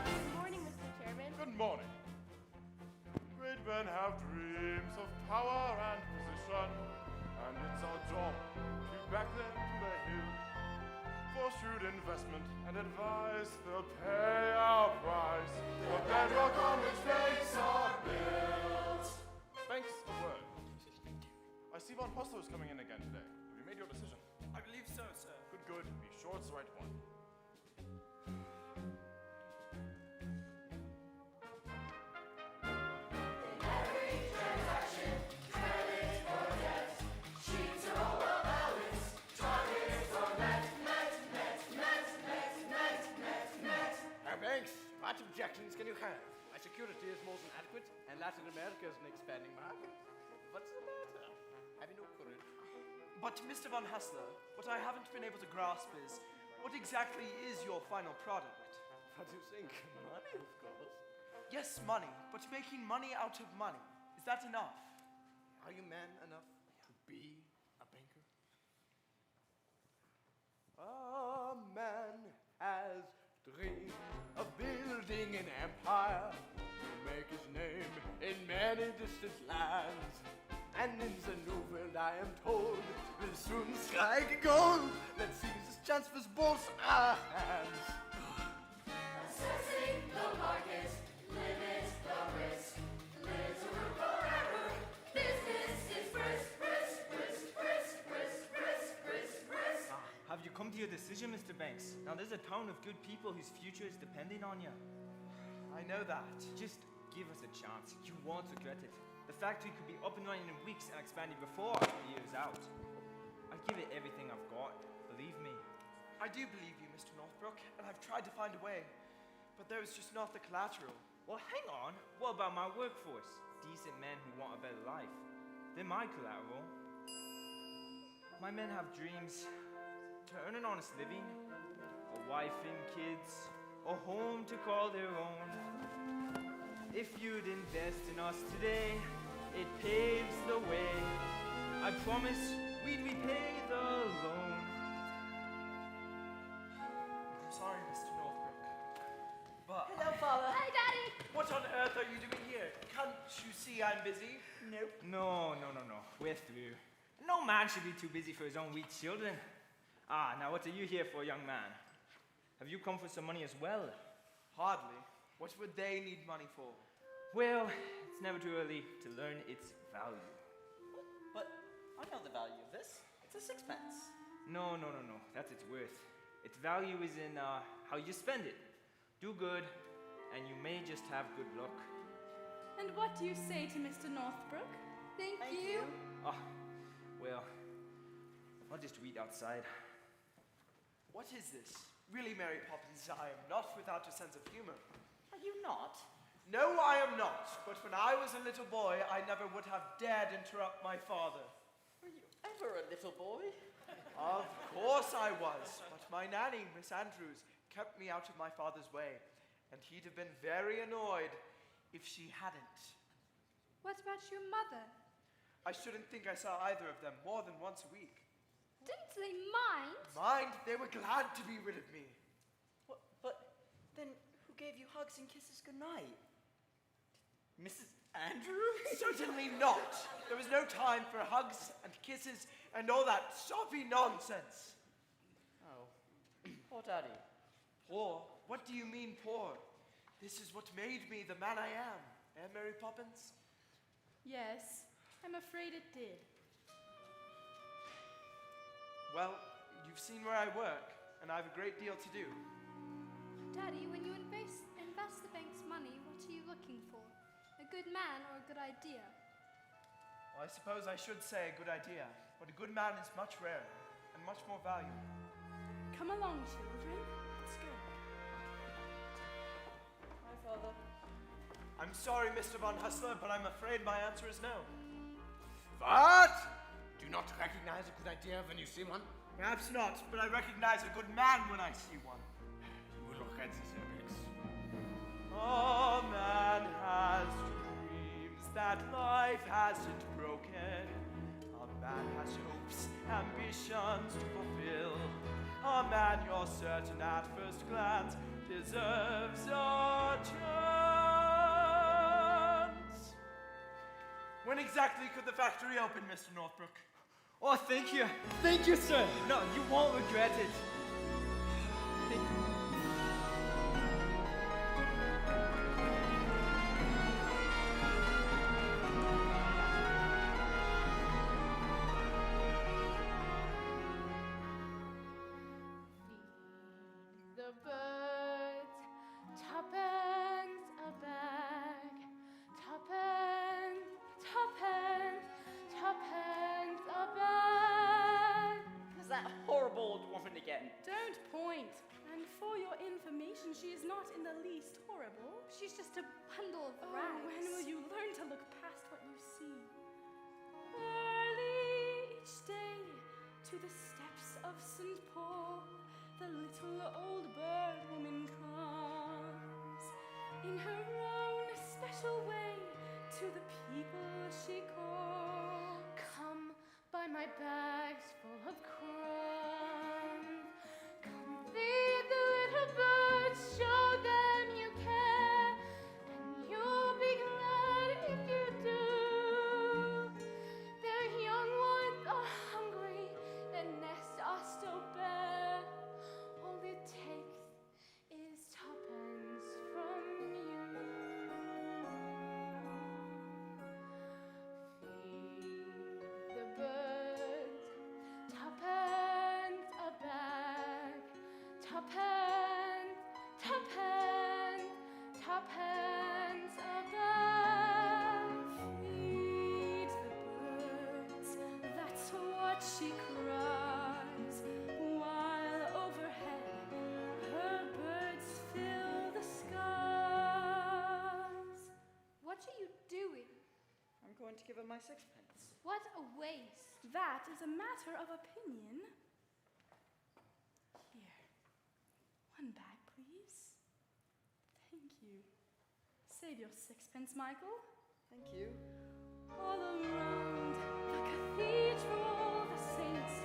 Good morning, Mr. Chairman. Good morning. Great men have dreams of power and position, and it's our job to back them to the hill. For shrewd investment and advice, they'll pay our price. The bedrock on which banks are built. Banks a word. I see Von Posto is coming in again today. Have you made your decision? I believe so, sir. Good, good. Be sure it's the right one. Thanks. What objections can you have? My security is more than adequate, and Latin America is an expanding market. What's the matter? Have you no courage? But, Mr. Von Hassler, what I haven't been able to grasp is, what exactly is your final product? What do you think? Money, of course. Yes, money, but making money out of money. Is that enough? Are you man enough to be a banker? A man has dreamed of building an empire to make his name in many distant lands. And in the new world, I am told, will soon strike gold. Let's seize this chance with both our hands. Assessing the market, limit the risk. Little forever. Business is brisk, brisk, brisk, brisk, brisk, brisk, brisk, brisk. Have you come to your decision, Mr. Banks. Now, there's a town of good people whose future is depending on you. I know that. Just give us a chance. You won't regret it. The factory could be up and running in weeks and expanding before the year's out. I'd give it everything I've got, believe me. I do believe you, Mr. Northbrook, and I've tried to find a way. But there's just not the collateral. Well, hang on. What about my workforce? Decent men who want a better life. They're my collateral. My men have dreams to earn an honest living, a wife and kids, a home to call their own. If you'd invest in us today, it paves the way. I promise we'd repay the loan. I'm sorry, Mr. Northbrook, but Hello, Father. Hi, Daddy. what on earth are you doing here? Can't you see I'm busy? Nope. No. We're through. No man should be too busy for his own weak children. Now what are you here for, young man? Have you come for some money as well? Hardly. What would they need money for? Well, it's never too early to learn its value. But I know the value of this. It's a sixpence. No. That's its worth. Its value is in how you spend it. Do good, and you may just have good luck. And what do you say to Mr. Northbrook? Thank you. Well, I'll just wait outside. What is this? Really, Mary Poppins, I am not without a sense of humor. Are you not? No, I am not. But when I was a little boy, I never would have dared interrupt my father. Were you ever a little boy? Of course I was. But my nanny, Miss Andrews, kept me out of my father's way. And he'd have been very annoyed if she hadn't. What about your mother? I shouldn't think I saw either of them more than once a week. Didn't they mind? Mind, they were glad to be rid of me. But then who gave you hugs and kisses goodnight? Mrs. Andrews? Certainly not. There was no time for hugs and kisses and all that soppy nonsense. Oh, poor Daddy. Poor? What do you mean poor? This is what made me the man I am. Eh, Mary Poppins? Yes, I'm afraid it did. Well, you've seen where I work, and I have a great deal to do. Daddy, when you invest the bank's money, what are you looking for? A good man or a good idea? Well, I suppose I should say a good idea, but a good man is much rarer and much more valuable. Come along, children. Let's go. Hi, Father. I'm sorry, Mr. Von Hustler, but I'm afraid my answer is no. What? Do you not recognize a good idea when you see one? Perhaps not, but I recognize a good man when I see one. You look at this image. A man has dreams that life hasn't broken. A man has hopes, ambitions to fulfill. A man you're certain at first glance deserves a chance. When exactly could the factory open, Mr. Northbrook? Oh, thank you. Thank you, sir. No, you won't regret it. Thank you. The birds, tuppence a bag, tuppence, tuppence, tuppence a bag. Is that horrible old woman again? Don't point. And for your information, she is not in the least horrible. She's just a bundle of Oh, rags. when will you learn to look past what you see? Early each day to the steps of St. Paul, the little old bird woman comes. In her own special way to the people she calls. Come, buy my bags full of crumbs. Come feed the little birds, show them you care, and you'll be glad if you do. Their young ones are hungry, their nests are still bare. All it takes is tuppence from you. Feed the birds, tuppence tuppence, tuppence, tuppence above. Feed the birds, that's what she cries, while overhead her birds fill the skies. What are you doing? I'm going to give her my sixpence. What a waste. That is a matter of opinion. Here, one bag, please. Thank you. Save your sixpence, Michael. Thank you. All around the cathedral, the saints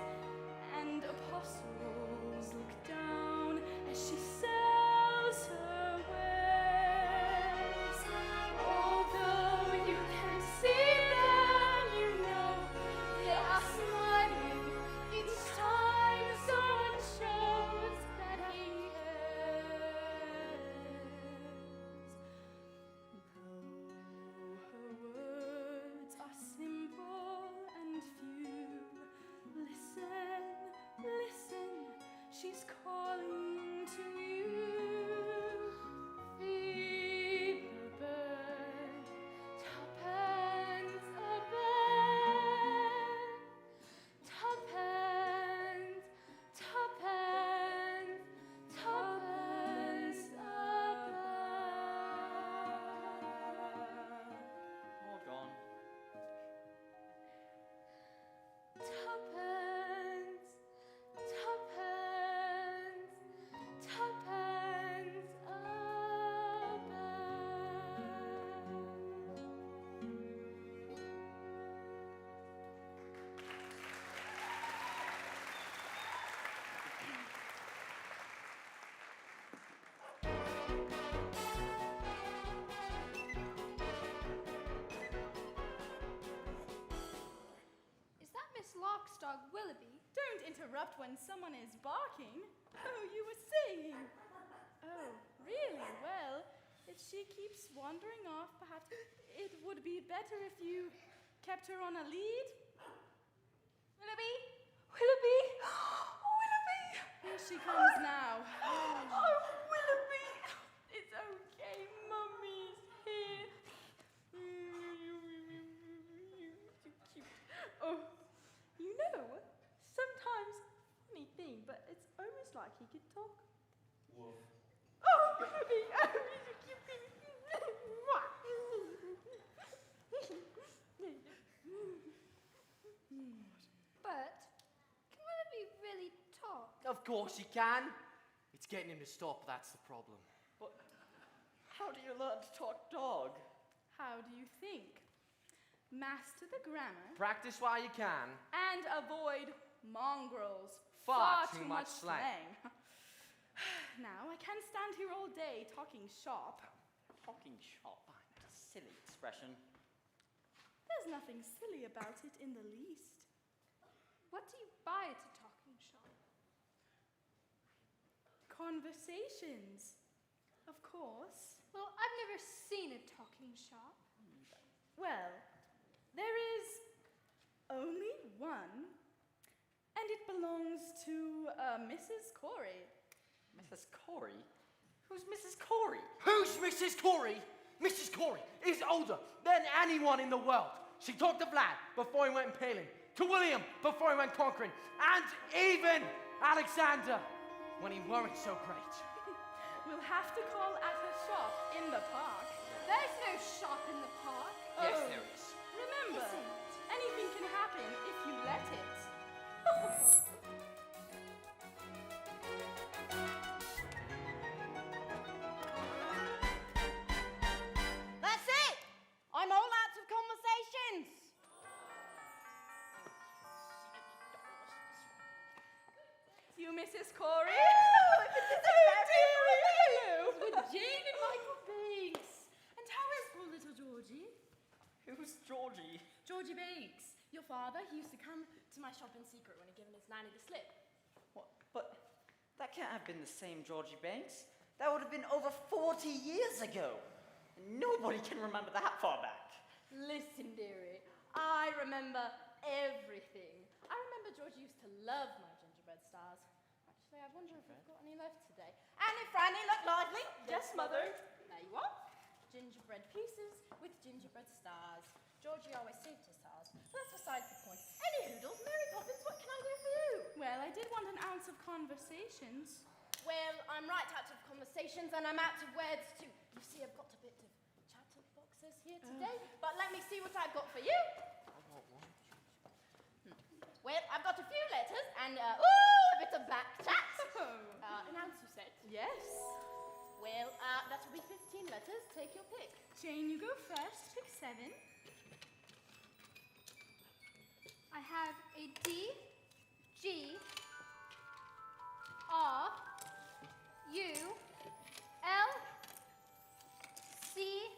and apostles look down as she sells her wares. Although you can see them, you know they are smiling each time someone shows that he cares. Though her words are simple and few, listen, listen, she's calling to you. Feed the bird, tuppence a bed, tuppence, tuppence, tuppence a bed. All gone. Tuppence, tuppence, tuppence a Is that Miss Lark's dog, Willoughby? Don't interrupt when someone is barking. Oh, you were saying. Oh, really? Well, if she keeps wandering off, perhaps it would be better if you kept her on a lead. Willoughby? Willoughby? Oh, Willoughby! Here she comes now. Oh, Willoughby! It's okay, Mummy's here. Too cute. Oh, you know, sometimes funny thing, but it's almost like he could talk. Woof. Oh, Willoughby! Oh, he's a cute baby. But can Willoughby really talk? Of course he can. It's getting him to stop, that's the problem. But how do you learn to talk dog? How do you think? Master the grammar Practice while you can. and avoid mongrels. Far too much slang. Now, I can't stand here all day talking shop. Talking shop. That's a silly expression. There's nothing silly about it in the least. What do you buy at a talking shop? Conversations, of course. Well, I've never seen a talking shop. Well, there is only one, and it belongs to Mrs. Corey. Mrs. Corey? Who's Mrs. Corey? Who's Mrs. Corey? Mrs. Corey is older than anyone in the world. She talked to Vlad before he went impaling, to William before he went conquering, and even Alexander when he weren't so great. We'll have to call at her shop in the park. There's no shop in the park. Yes, Oh. there is. Remember, anything can happen if you let it. That's it! I'm all out of conversations. You, Mrs. Corey? With Jane and Michael Banks. And how is poor little Georgie? Who's Georgie? Georgie Banks. Your father, he used to come to my shop in secret when he'd given his nanny the slip. What? But that can't have been the same Georgie Banks. That would have been over 40 years ago. And nobody can remember that far back. Listen, dearie, I remember everything. I remember Georgie used to love my gingerbread stars. Actually, I wonder if we've got any left today. Annie Franny, look lively. Yes, Mother. There you are. Gingerbread pieces with gingerbread stars. Georgie always saved his stars. But that's beside the point. Any hoodles, Mary Poppins, what can I do for you? Well, I did want an ounce of conversations. Well, I'm right out of conversations and I'm out of words too. You see, I've got a bit of chatterboxes here today, but let me see what I've got for you. Well, I've got a few letters and, a bit of back chat. An ounce, you said? Yes. Well, that will be 15 letters. Take your pick. Jane, you go first. Pick 7. I have a D, G, R, U, L, C,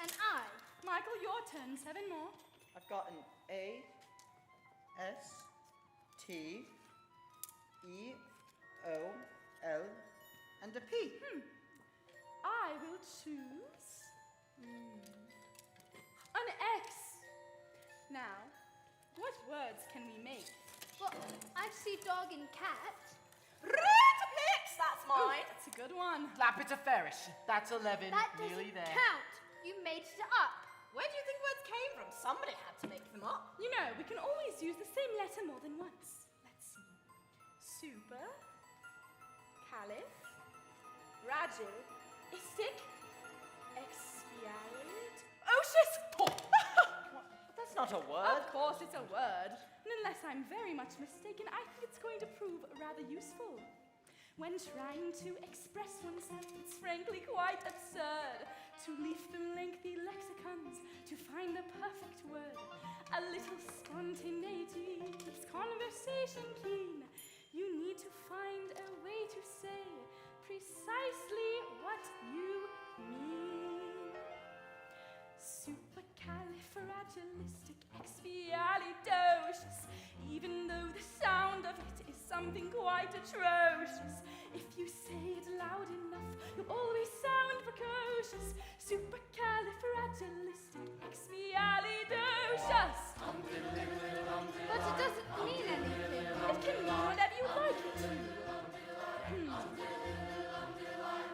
and I. Michael, your turn. 7 more. I've got an A, S, T, E, O, L, and a P. I will choose an X. Now, what words can we make? Well, I see dog and cat. Retaplex, that's mine. That's a good one. Lapitoferis. That's 11. That Nearly doesn't there. count. You made it up. Where do you think words came from? Somebody had to make them up. You know, we can always use the same letter more than once. Let's see. Super, caliph, fragilistic, expialid. That's not a word. Of course, it's a word. And unless I'm very much mistaken, I think it's going to prove rather useful. When trying to express oneself, it's frankly quite absurd to leaf them lengthy lexicons to find the perfect word. A little spontaneity keeps conversation keen. You need to find a way to say precisely what you mean. Supercalifragilisticexpialidocious. Even though the sound of it is something quite atrocious, if you say it loud enough, you'll always sound precocious. Supercalifragilisticexpialidocious. But it doesn't mean anything. It can mean whatever you like it to.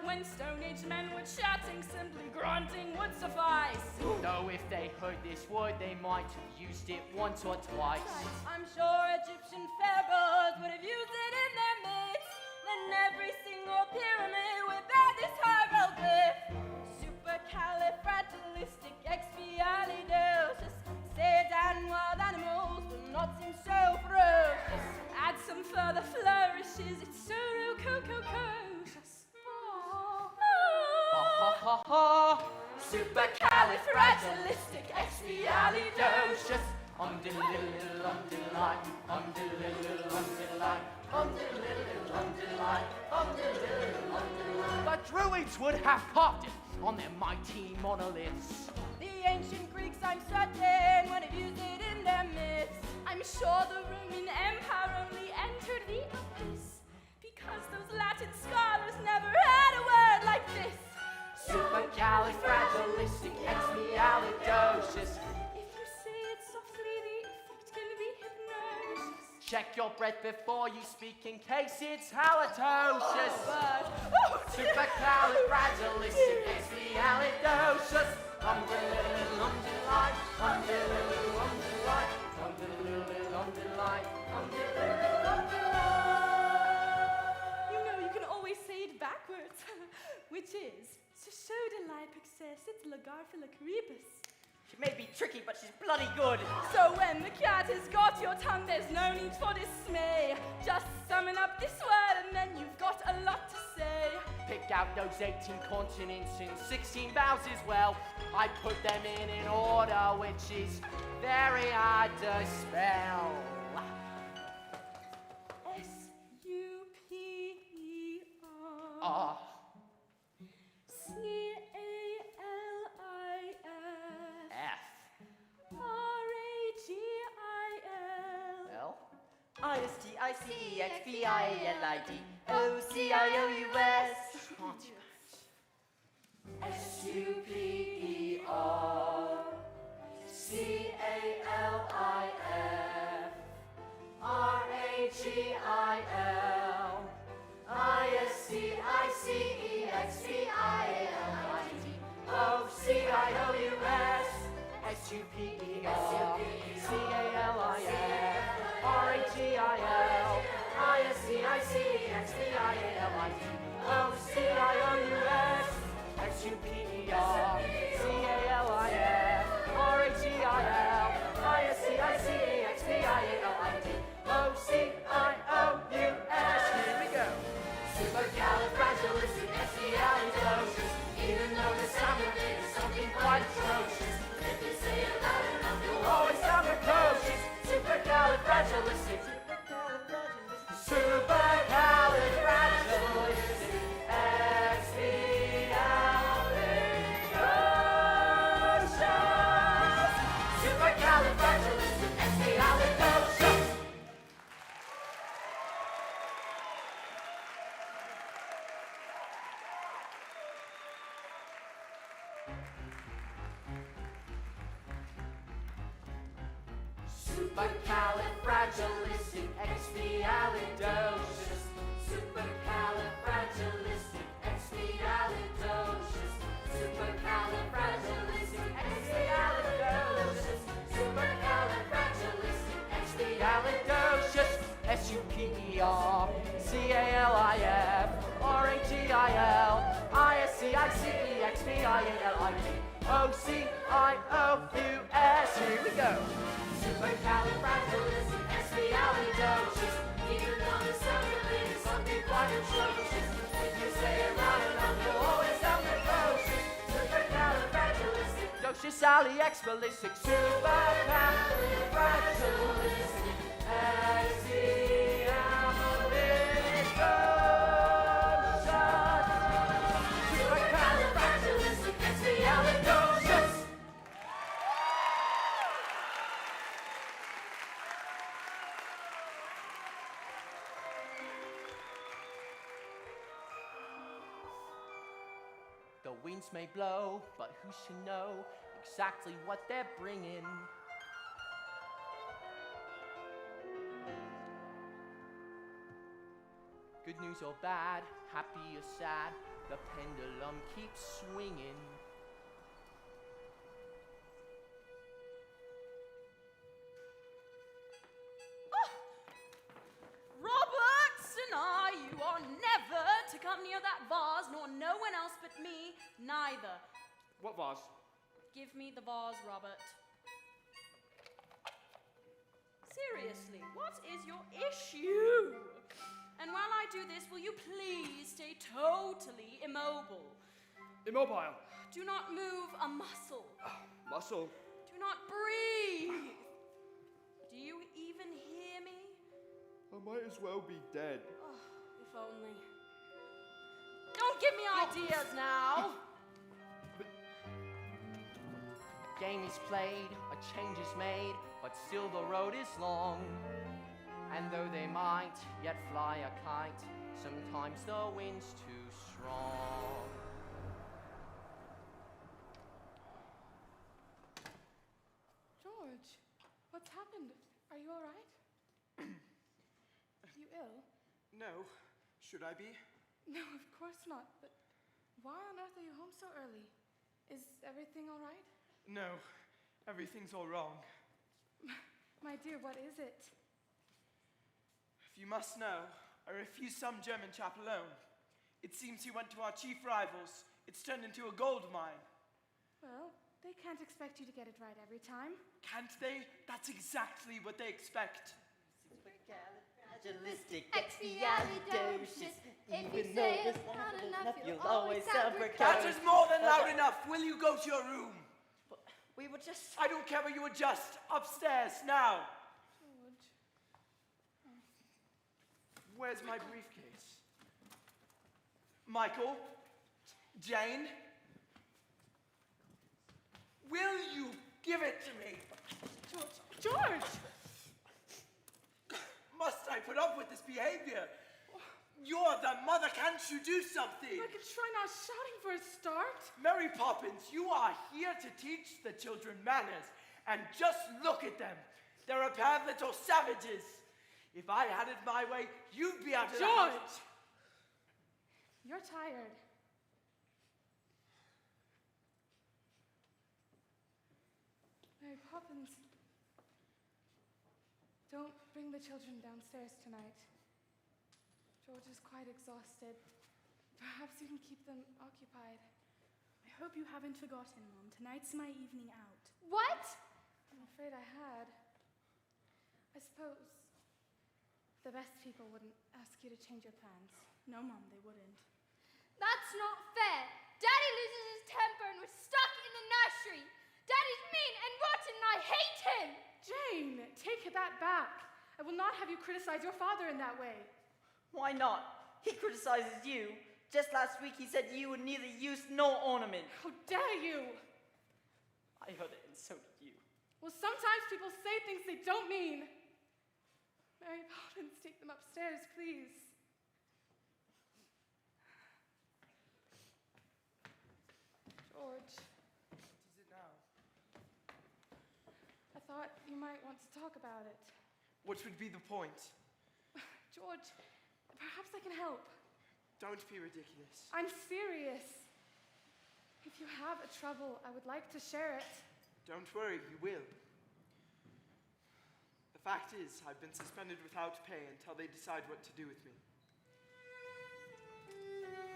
When Stone Age men were chatting, simply grunting would suffice. Though if they heard this word, they might have used it once or twice. I'm sure Egyptian pharaohs would have used it in their myths. Then every single pyramid would bear this hieroglyph. Supercalifragilisticexpialidocious. Say it and wild animals will not seem so ferocious. Add some further flourishes, it's so rococo-cocious. Ha ha ha ha! Supercalifragilisticexpialidocious. Umdiddle-diddle, umdiddle-I, umdiddle-diddle, umdiddle-I, umdiddle-diddle, umdiddle-I, umdiddle-diddle, umdiddle-I. The Druids would have carved it on their mighty monoliths. The ancient Greeks, I'm certain, would have used it in their myths. I'm sure the Roman Empire only entered the abyss because those Latin scholars never had a word like this. Supercalifragilisticexpialidocious. If you say it softly, the effect can be hypnosis. Check your breath before you speak in case it's halitosis. Supercalifragilisticexpialidocious. Umdiddle, umdiddle-I, umdiddle, umdiddle-I, umdiddle, umdiddle-I, umdiddle, umdiddle-I. You know, you can always say it backwards, which is Seshodilipexis lagarphilocrebus. She may be tricky, but she's bloody good. So when the cat has got your tongue, there's no need for dismay. Just summon up this word and then you've got a lot to say. Pick out those 18 consonants and 16 vowels as well. I put them in an order which is very hard to spell. S-U-P-E-R C-A-L-I-F F. R-A-G-I-L L. I-S-T-I-C-E-X-P-I-A-L-I-D-O-C-I-O-U-S. S-U-P-E-R C-A-L-I-F R-A-G-I-L Supercalifragilisticexpialidocious. Here we go. Supercalifragilisticexpialidocious. Even though the sound of it is something quite atrocious, if you say it loud enough, you'll always sound precocious. Supercalifragilistic. Supercalifragilisticexpialidocious. Supercalifragilisticexpialidocious. Supercalifragilisticexpialidocious. Supercalifragilisticexpialidocious. Supercalifragilisticexpialidocious. Supercalifragilisticexpialidocious. SUPERCALIFRAGILISTICEXPIALIDOCIOUS. Here we go. Supercalifragilisticexpialidocious. Even though the sound of it is something quite atrocious, if you say it loud enough, you'll always sound precocious. Supercalifragilisticexpialidocious. Supercalifragilisticexpialidocious. The winds may blow, but who should know exactly what they're bringing? Good news or bad, happy or sad, the pendulum keeps swinging. Robert and you are never to come near that vase, nor no one else but me, neither. What vase? Give me the vase, Robert. Seriously, what is your issue? And while I do this, will you please stay totally immobile? Immobile. Do not move a muscle. Muscle. Do not breathe. Do you even hear me? I might as well be dead. Oh, if only. Don't give me ideas now. Game is played, a change is made, but still the road is long. And though they might yet fly a kite, sometimes the wind's too strong. George, what's happened? Are you all right? You ill? No. Should I be? No, of course not. But why on earth are you home so early? Is everything all right? No. Everything's all wrong. My dear, what is it? If you must know, I refused some German chap alone. It seems he went to our chief rivals. It's turned into a gold mine. Well, they can't expect you to get it right every time. Can't they? That's exactly what they expect. Supercalifragilisticexpialidocious. If you say it's not enough, you'll always sound That is more than loud enough. Will you go to your room? We were just... I don't care where you were just. Upstairs, now. George. Where's my briefcase? Michael? Jane? Will you give it to me? George! Must I put up with this behavior? You're the mother, can't you do something? I could try not shouting for a start. Mary Poppins, you are here to teach the children manners. And just look at them. They're a pair of little savages. If I had it my way, you'd be out of the house. George! You're tired. Mary Poppins, don't bring the children downstairs tonight. George is quite exhausted. Perhaps you can keep them occupied. I hope you haven't forgotten, Mom. Tonight's my evening out. What? I'm afraid I had. I suppose the best people wouldn't ask you to change your plans. No, Mom, they wouldn't. That's not fair. Daddy loses his temper and we're stuck in the nursery. Daddy's mean and rotten and I hate him. Jane, take that back. I will not have you criticize your father in that way. Why not? He criticizes you. Just last week he said you were neither use nor ornament. How dare you! I heard it, and so did you. Well, sometimes people say things they don't mean. Mary Poppins, take them upstairs, please. George, What is it now? I thought you might want to talk about it. What would be the point? George, perhaps I can help. Don't be ridiculous. I'm serious. If you have a trouble, I would like to share it. Don't worry, you will. The fact is, I've been suspended without pay until they decide what to do with me.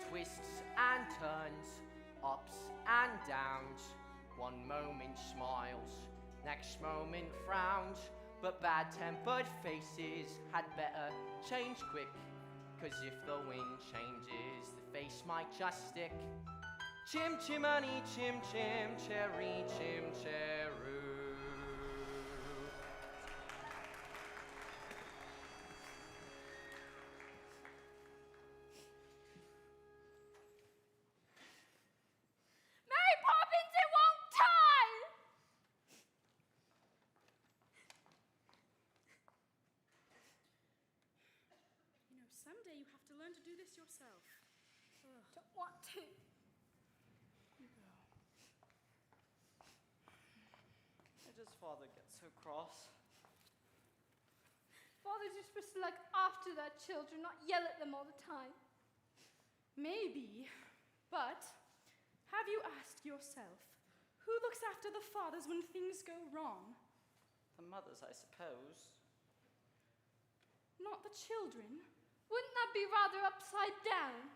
Twists and turns, ups and downs. One moment smiles, next moment frowns. But bad-tempered faces had better change quick. 'Cause if the wind changes, the face might just stick. Chim chimney, chim chim, cherry chim cheroo. Mary Poppins, it won't tie! You know, someday you have to learn to do this yourself. Don't want to. Why does Father get so cross? Fathers are supposed to look after their children, not yell at them all the time. Maybe, but have you asked yourself, who looks after the fathers when things go wrong? The mothers, I suppose. Not the children. Wouldn't that be rather upside down?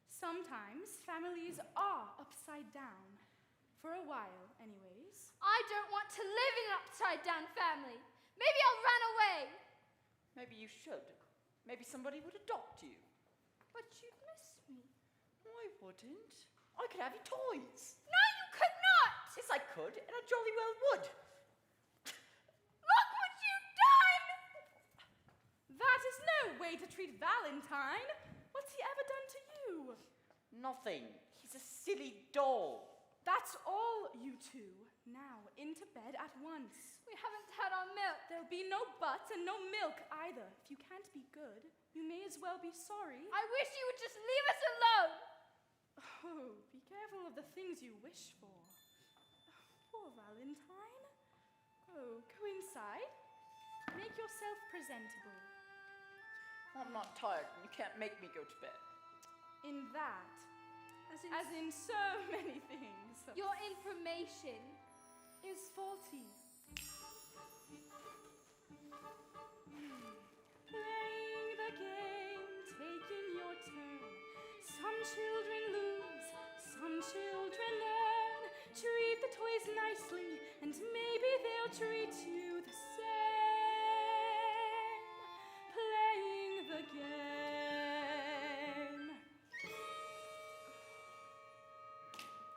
Sometimes families are upside down. For a while, anyways. I don't want to live in an upside down family. Maybe I'll run away. Maybe you should. Maybe somebody would adopt you. But you'd miss me. I wouldn't. I could have your toys. No, you could not! Yes, I could, and I jolly well would. Look what you've done! That is no way to treat Valentine. What's he ever done to you? Nothing. He's a silly doll. That's all, you two. Now, into bed at once. We haven't had our milk. There'll be no buts and no milk either. If you can't be good, you may as well be sorry. I wish you would just leave us alone. Oh, be careful of the things you wish for. Poor Valentine. Oh, go inside. Make yourself presentable. I'm not tired, and you can't make me go to bed. In that, as in so many things, Your information is faulty. Playing the game, taking your turn. Some children lose, some children learn. Treat the toys nicely, and maybe they'll treat you the same. Playing the game.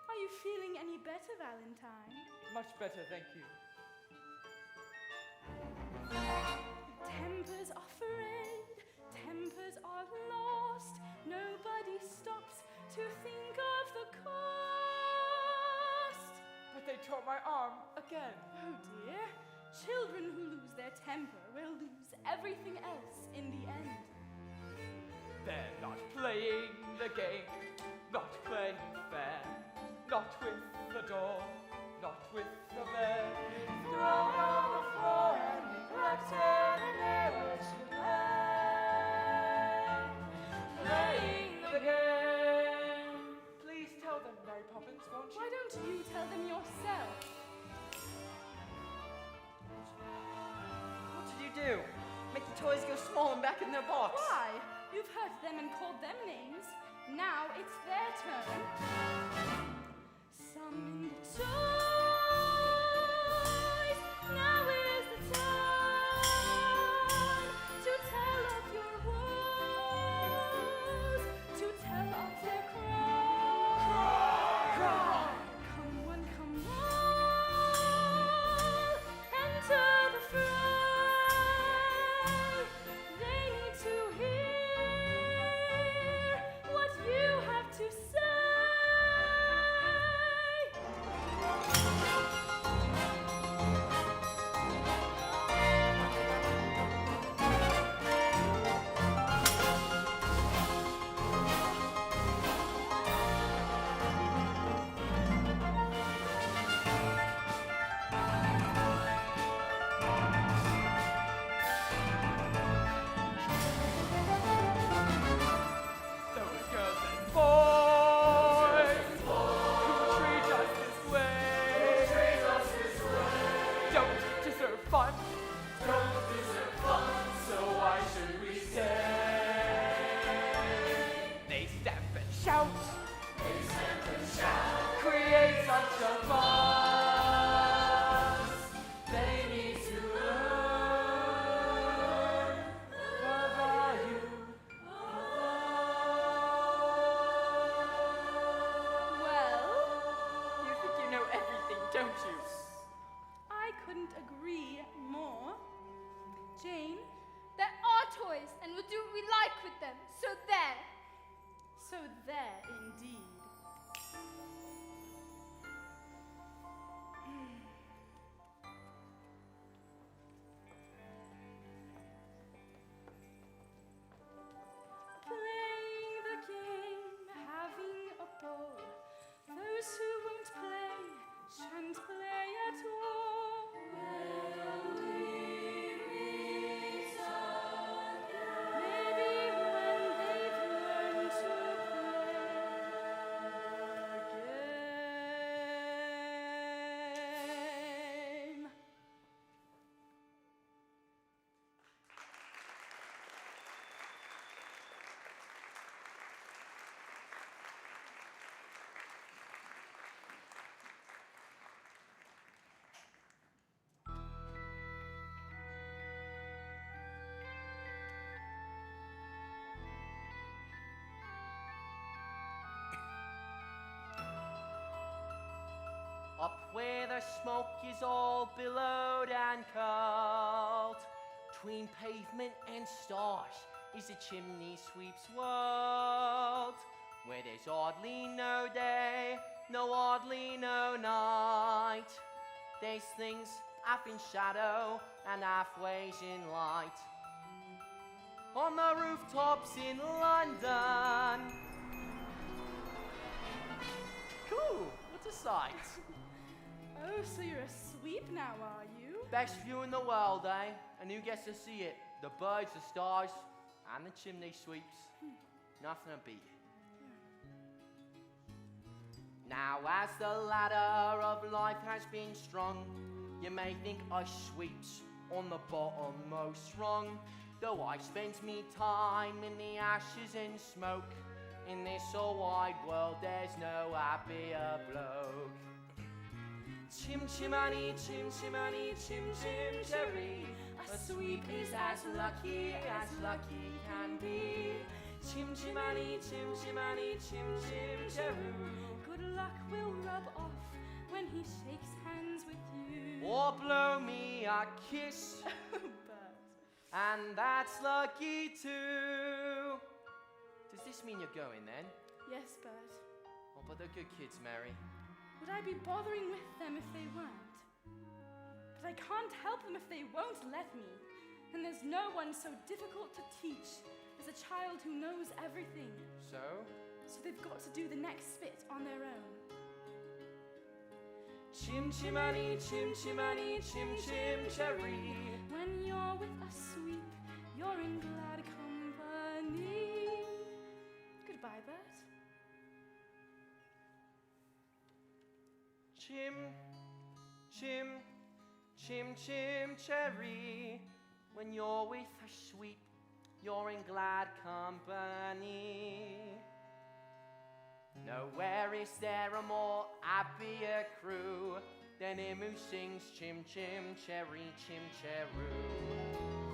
Are you feeling any better, Valentine? Much better, thank you. Tempers are frayed, tempers are lost. Nobody stops to think of the cost. But they tore my arm again. Oh dear, children who lose their temper will lose everything else in the end. They're not playing the game, not playing fair, not with the door, not with the bed. Thrown on the floor and neglected and never to play. Playing the game. Please tell them, Mary Poppins, won't you? Why don't you tell them yourself? small and back in their box. Why? You've hurt them and called them names. Now it's their turn. Summon the toys. Now is the time to tell of your woes, to tell of their cries. Come one, come all, enter the fray. They need to hear what you have to say. Those girls and boys who treat us this way don't deserve fun. So why should we stay? They stamp and shout. Create such a fuss. They need to learn the value Well, You think you know everything, don't you? I couldn't agree more. Jane, They're our toys, and we'll do what we like with them. So there. so there indeed. Playing the game, having a ball. Those who won't play shan't play at all. Maybe when they've learned to play the game. Up where the smoke is all billowed and curled, between pavement and stars is a chimney sweep's world, where there's oddly no day, no oddly no night. There's things half in shadow and halfways in light. On the rooftops in London. Cool, what a sight. Oh, so you're a sweep now, are you? Best view in the world, eh? And who gets to see it? The birds, the stars, and the chimney sweeps. Nothing to beat it. Now, as the ladder of life has been strung, you may think I sweeps on the bottommost rung. Though I spends me time in the ashes and smoke, in this so wide world there's no happier bloke. Chim chimani, chim chimani, chim chim cherry. A sweep is as lucky can be. Chim chimani, chim chimani, chim chim cherry. Good luck will rub off when he shakes hands with you. Or blow me a kiss, But and that's lucky too. Does this mean you're going then? yes, Bert. Oh, but they're good kids, Mary. Would I be bothering with them if they weren't? But I can't help them if they won't let me. And there's no one so difficult to teach as a child who knows everything. So? So they've got to do the next bit on their own. Chim chimani, chim chimani, chim chim cherry. When you're with a sweep, you're in glad company. Goodbye, Bert. Chim, chim, chim chim cherry. When you're with a sweep, you're in glad company. Nowhere is there a more happier crew than him who sings chim chim cherry chim cheroo.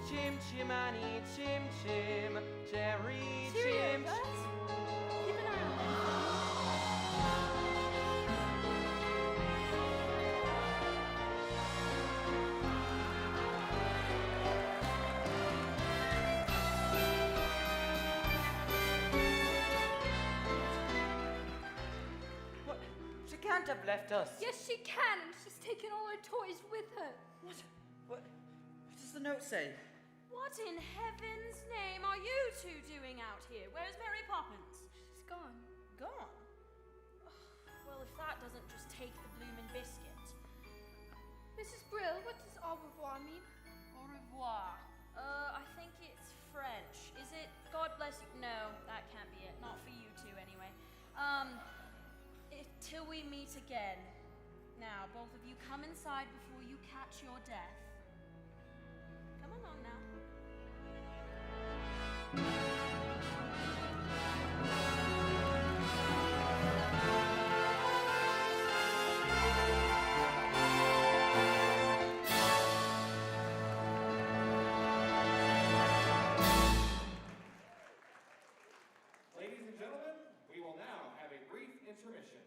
Chim chimani chim chim cherry chim. Keep an eye on What? She can't have left us. Yes, she can, and she's taken all our toys with her. What does the note say? What in heaven's name are you two doing out here? Where's Mary Poppins? She's gone. Gone? Well, if that doesn't just take the bloomin' biscuit. Mrs. Brill, what does au revoir mean? Au revoir. I think it's French. Is it God bless you? No, that can't be it. Not for you two, anyway. Till we meet again. Now, both of you come inside before you catch your death. Come along now. Ladies and gentlemen, we will now have a brief intermission.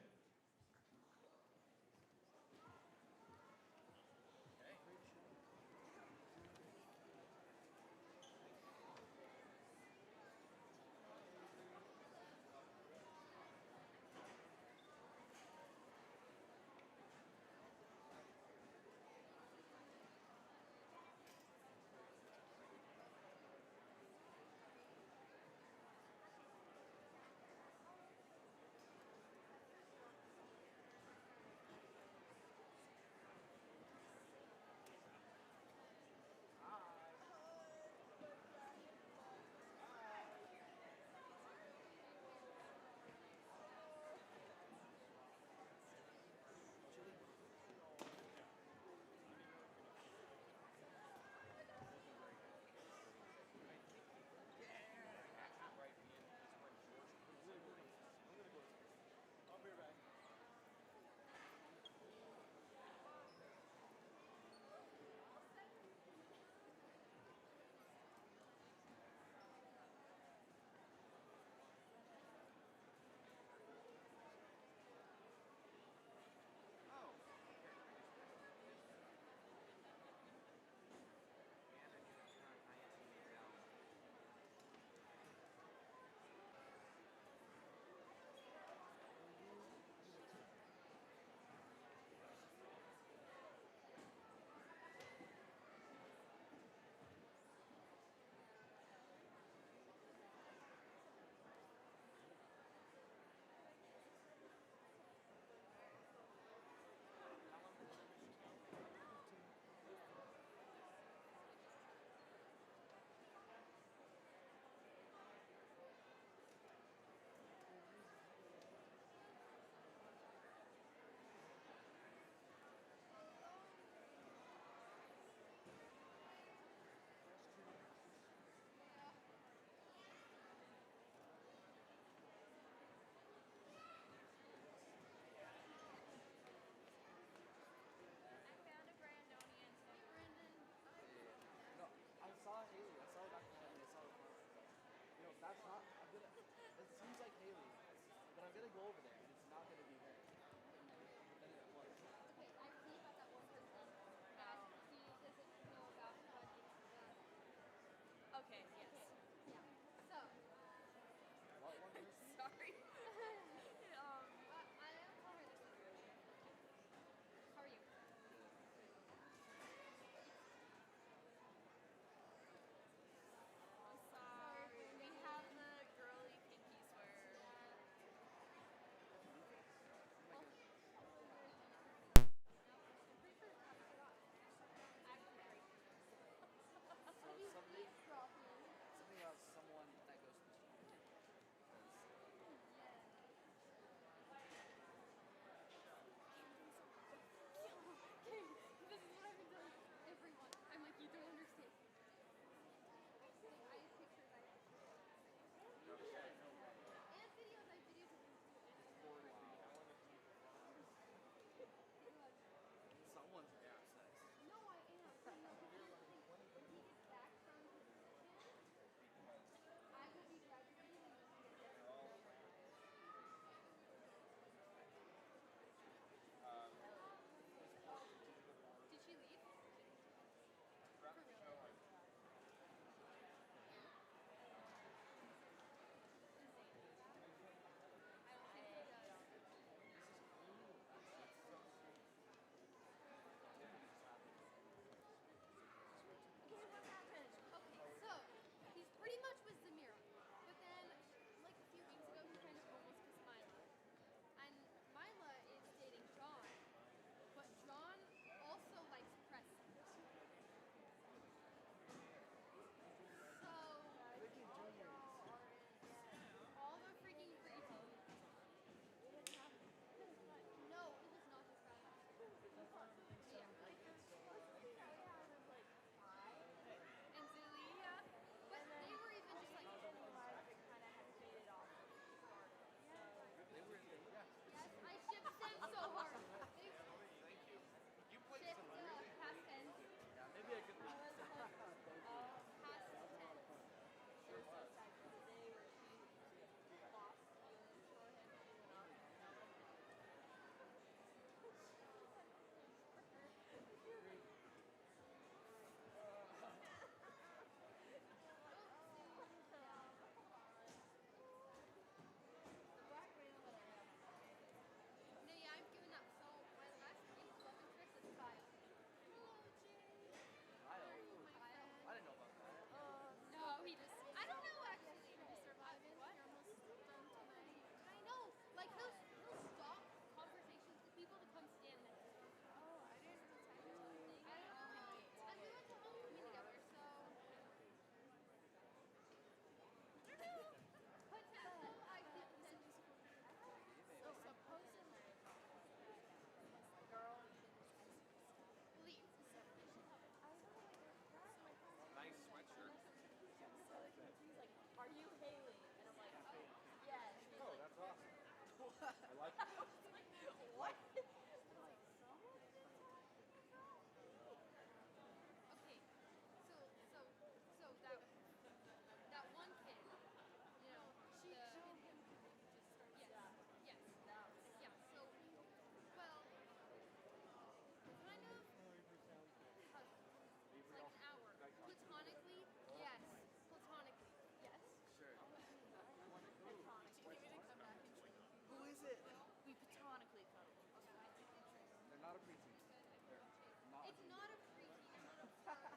It's not a free team. I'm not a part.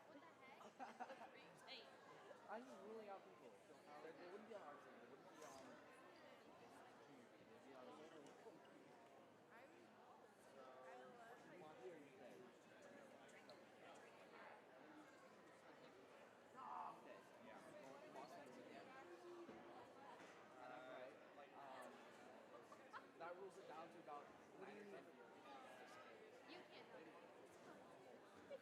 What the heck? A free team. I'm just ruling out people. They wouldn't be on our team. They wouldn't be on they'd be on you want here, you say. Okay. Yeah. Well, boss wins again. Right. That rules it down to about what do you need? You can't help it.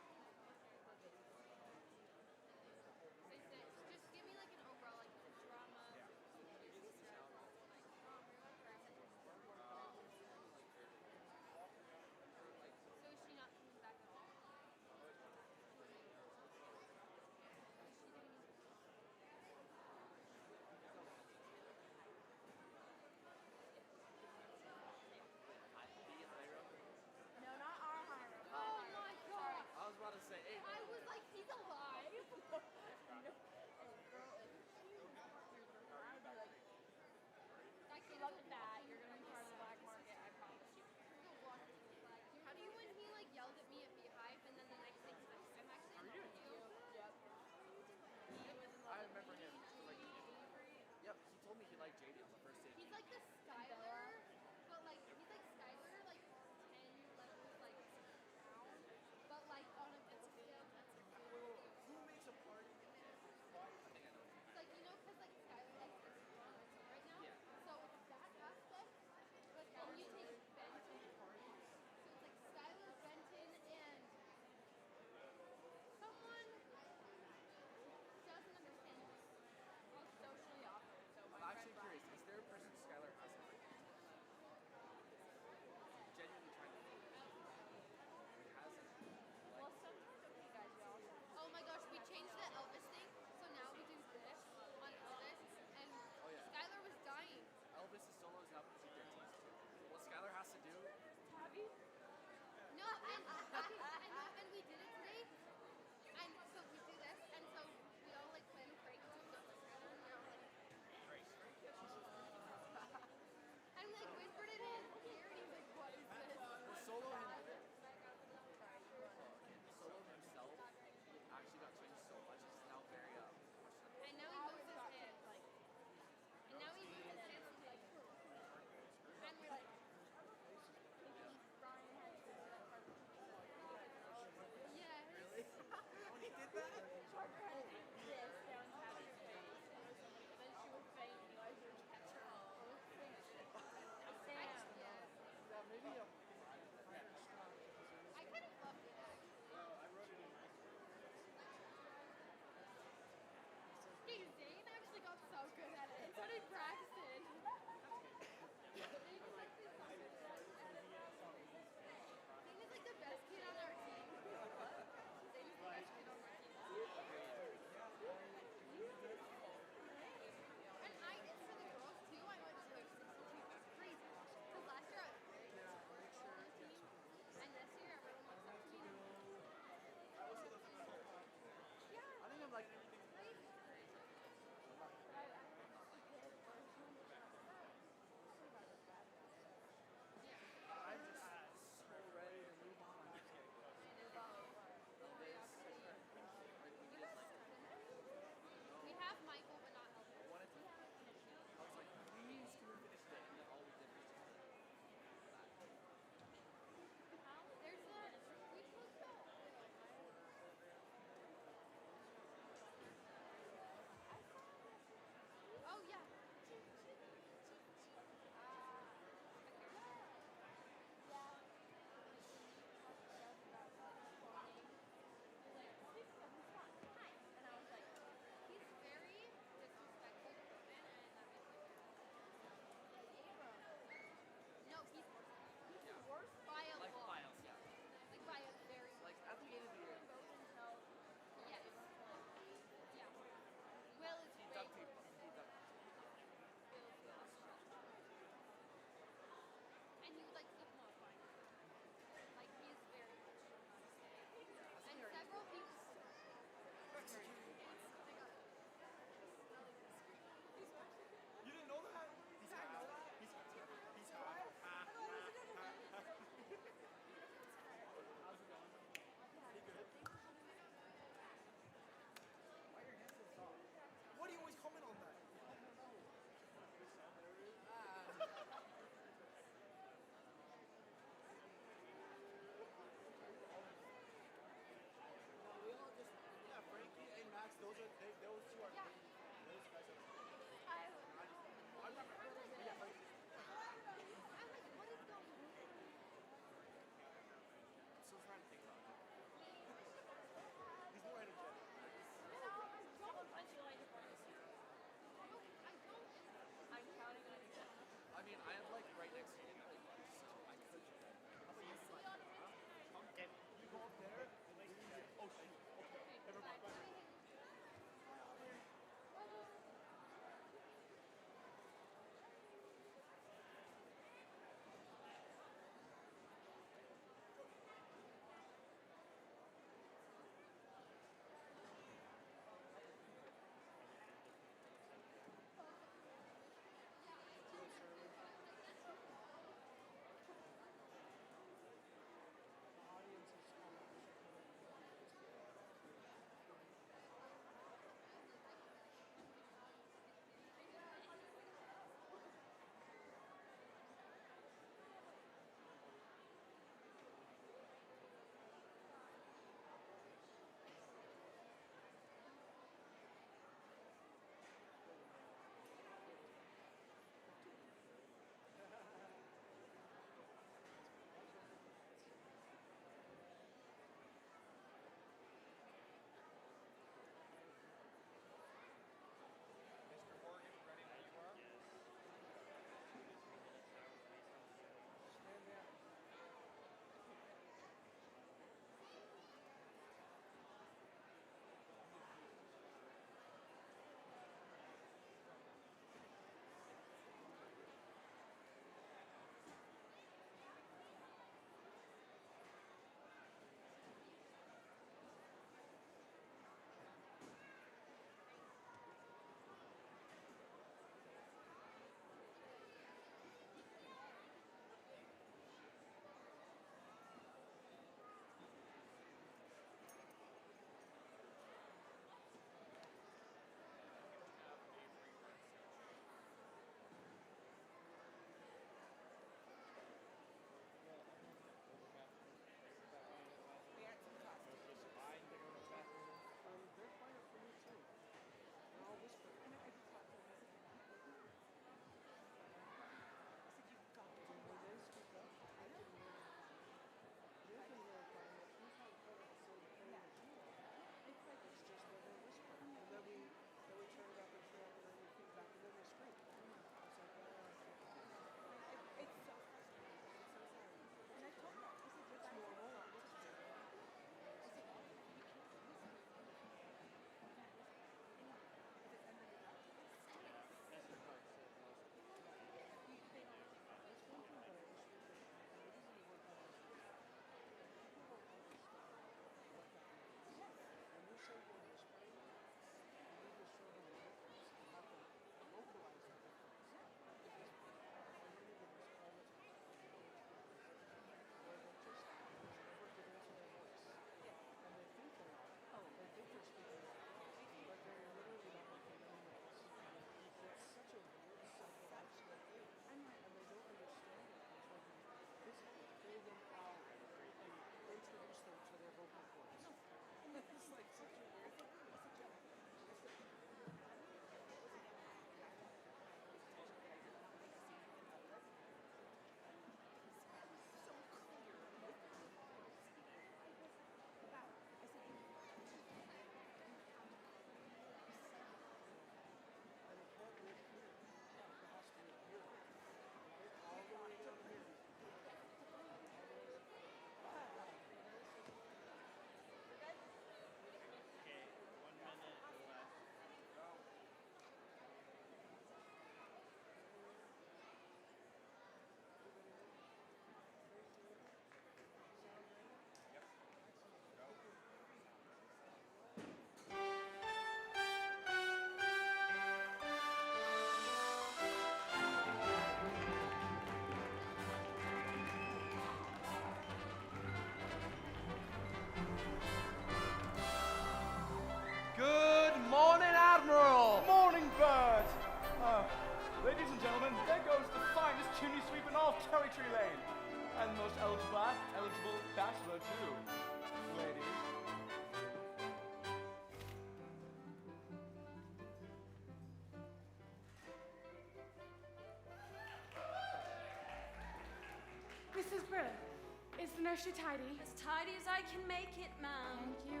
is she tidy? As tidy as I can make it, ma'am. Thank you.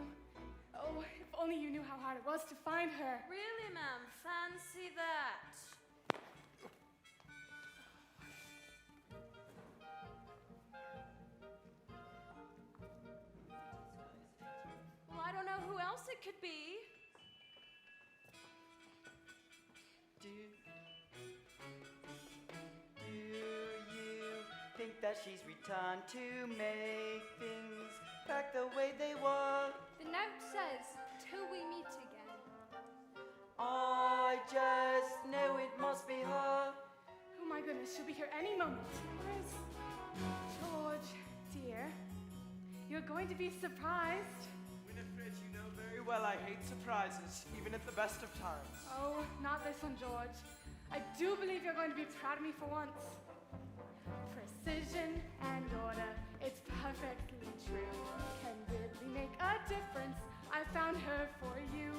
Oh, if only you knew how hard it was to find her. Really, ma'am? Fancy that. Well, I don't know who else it could be. Do you think that she's returned to make things back the way they were? The note says, till we meet again. I just know it must be her. Oh my goodness, she'll be here any moment. Where's George, dear? You're going to be surprised. Winifred, you know very well I hate surprises, even at the best of times. Oh, not this one, George. I do believe you're going to be proud of me for once. Precision and order, it's perfectly true. Can really make a difference. I found her for you.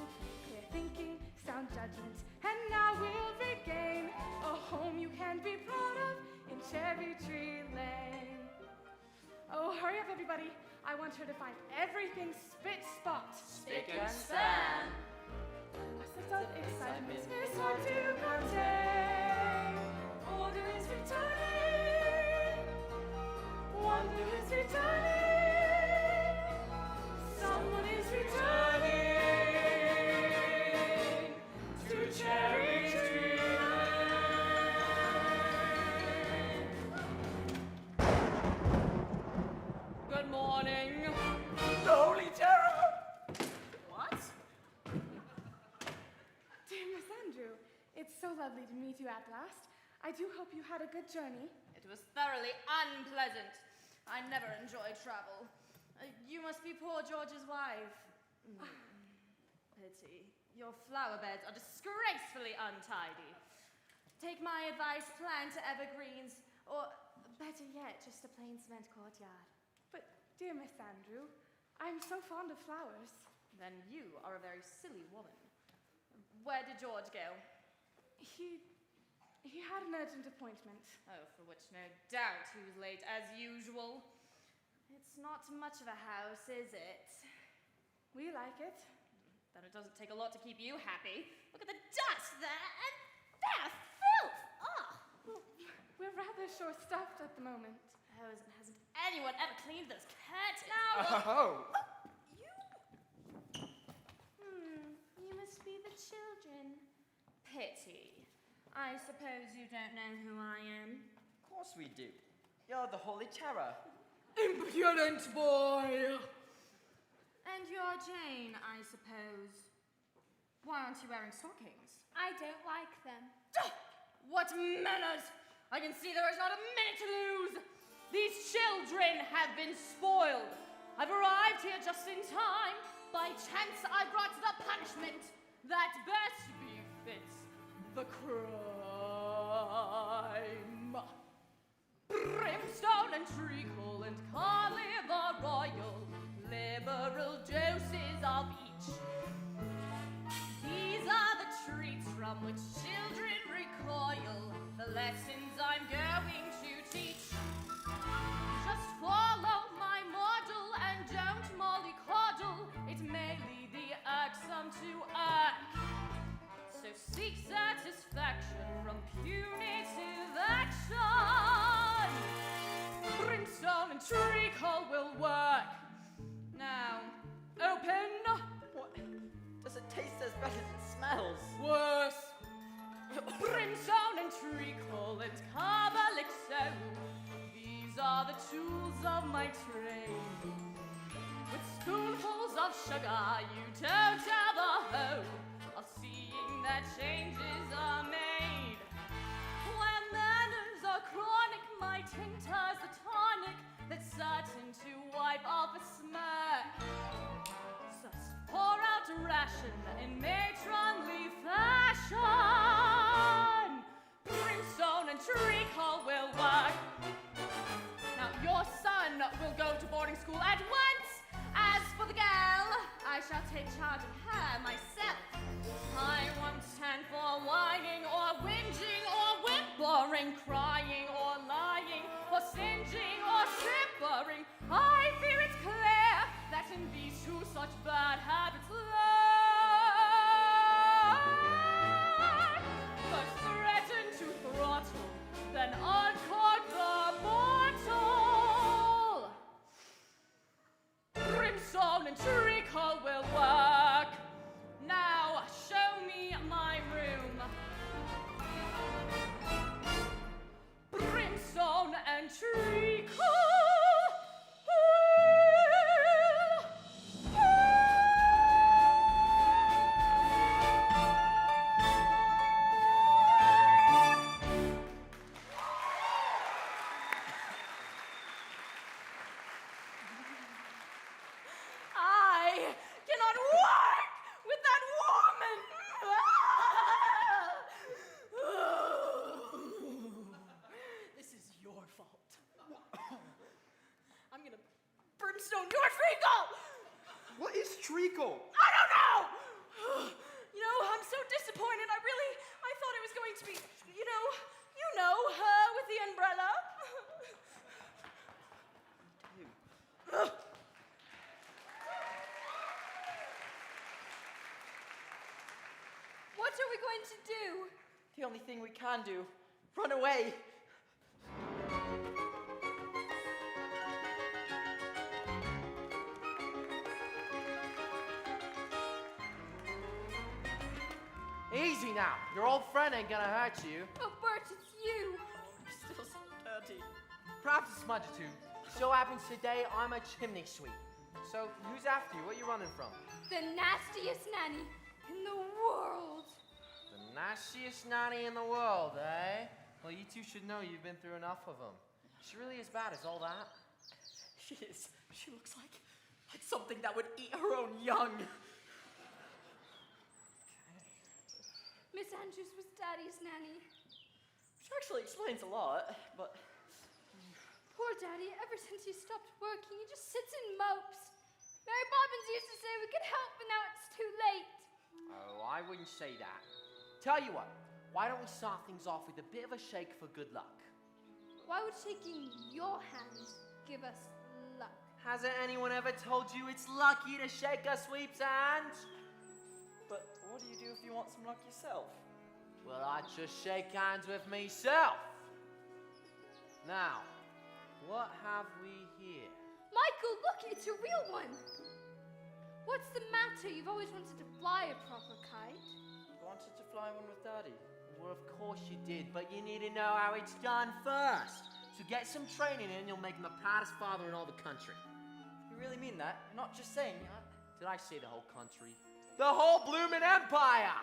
Clear thinking, sound judgment, and now we'll regain a home you can be proud of in Cherry Tree Lane. Oh, hurry up, everybody. I want her to find everything spit spot. Spick and span. Lots of excitement is hard to contain. Order is returning. Wonder is returning. Someone is returning to Cherry Tree Lane. Good morning. The Holy Terror! What? Dear Miss Andrew, it's so lovely to meet you at last. I do hope you had a good journey. It was thoroughly unpleasant. I never enjoy travel. You must be poor George's wife. Pity. Your flower beds are disgracefully untidy. Take my advice, plant evergreens, or better yet, just a plain cement courtyard. But, dear Miss Andrew, I'm so fond of flowers. Then you are a very silly woman. Where did George go? He had an urgent appointment. Oh, for which no doubt he was late as usual. It's not much of a house, is it? We like it. Then it doesn't take a lot to keep you happy. Look at the dust there, and there, filth! Ah! Well, we're rather short-staffed at the moment. Oh, hasn't anyone ever cleaned those curtains? Oh! You must be the children. Pity. I suppose you don't know who I am. Of course we do. You're the Holy Terror. Impudent boy! And you're Jane, I suppose. Why aren't you wearing stockings? I don't like them. What manners! I can see there is not a minute to lose. These children have been spoiled. I've arrived here just in time. By chance, I brought the punishment that best befits the crime. Brimstone and treacle and Carly the Royal, liberal doses of each. These are the treats from which children recoil, the lessons I'm going to teach. Just follow my model and don't mollycoddle, it may lead the irksome to irk. So seek satisfaction from punitive action. Brimstone and treacle will work. Now, open. What? Does it taste as bad as it smells? Worse. Brimstone and treacle and carbalixo. These are the tools of my trade. With spoonfuls of sugar, you don't have a hope of seeing that changes are made. When manners are chronic, my tincture's the tonic that's certain to wipe off a smirk. So pour out a ration in matronly fashion. Brimstone and treacle will work. Now your son will go to boarding school at once. As for the gal, I shall take charge of her myself. I won't stand for whining or whinging or whimpering, crying or lying, for or singeing or shivering. I fear it's clear that in these two such bad habits lie. First threaten to throttle, then uncork the bottle. Brimstone and treacle will work. Now show me my room. Brimstone and treacle. I cannot work with that woman. This is your fault. I'm gonna brimstone your treacle. What is treacle? I don't know. You know, I'm so disappointed. I thought it was going to be, you know, her with the umbrella. What are we going to do? The only thing we can do, run away. Easy now. Your old friend ain't gonna hurt you. Oh, Bert, it's you. You're still so dirty. Perhaps a smudge or two. So happens today I'm a chimney sweep. So who's after you? What are you running from? The nastiest nanny in the world. The nastiest nanny in the world, eh? Well, you two should know you've been through enough of them. She really as bad as all that? She is. She looks like something that would eat her own young. Miss Andrews was Daddy's nanny. Which actually explains a lot, but... Poor Daddy, ever since he stopped working, he just sits and mopes. Mary Poppins used to say we could help, but now it's too late. Oh, I wouldn't say that. Tell you what, why don't we start things off with a bit of a shake for good luck? Why would shaking your hand give us luck? Hasn't anyone ever told you it's lucky to shake a sweep's hand? But what do you do if you want some luck yourself? Well, I'd just shake hands with myself. Now, what have we here? Michael, look, it's a real one. What's the matter? You've always wanted to fly a proper kite. Wanted to fly one with Daddy. Well, of course you did, but you need to know how it's done first. So get some training in, you'll make him the proudest father in all the country. You really mean that? You're not just saying that? Did I say the whole country? The whole bloomin' empire!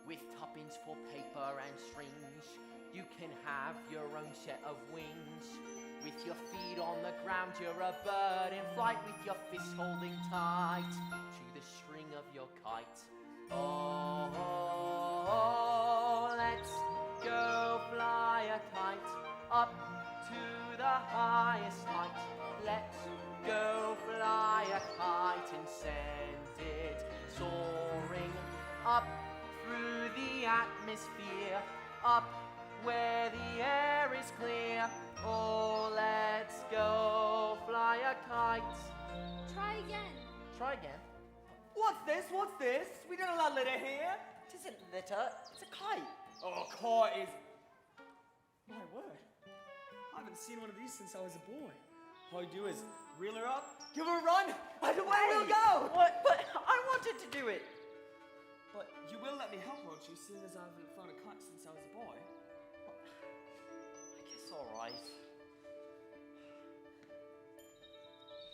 With tuppence for paper and strings, you can have your own set of wings. With your feet on the ground, you're a bird in flight with your fist holding tight to the string of your kite. Oh, let's go fly a kite up to the highest height. Let's go fly a kite and send it soaring up through the atmosphere, up where the air is clear. Oh, let's go fly a kite. Try again. Try again. What's this? What's this? We don't allow litter here. It isn't litter, it's a kite. Oh, kite is... My word. I haven't seen one of these since I was a boy. All I do is reel her up. Give her a run, and away we'll go. What? But I wanted to do it. But you will let me help, won't you, seeing as I haven't flown a kite since I was a boy? I guess all right.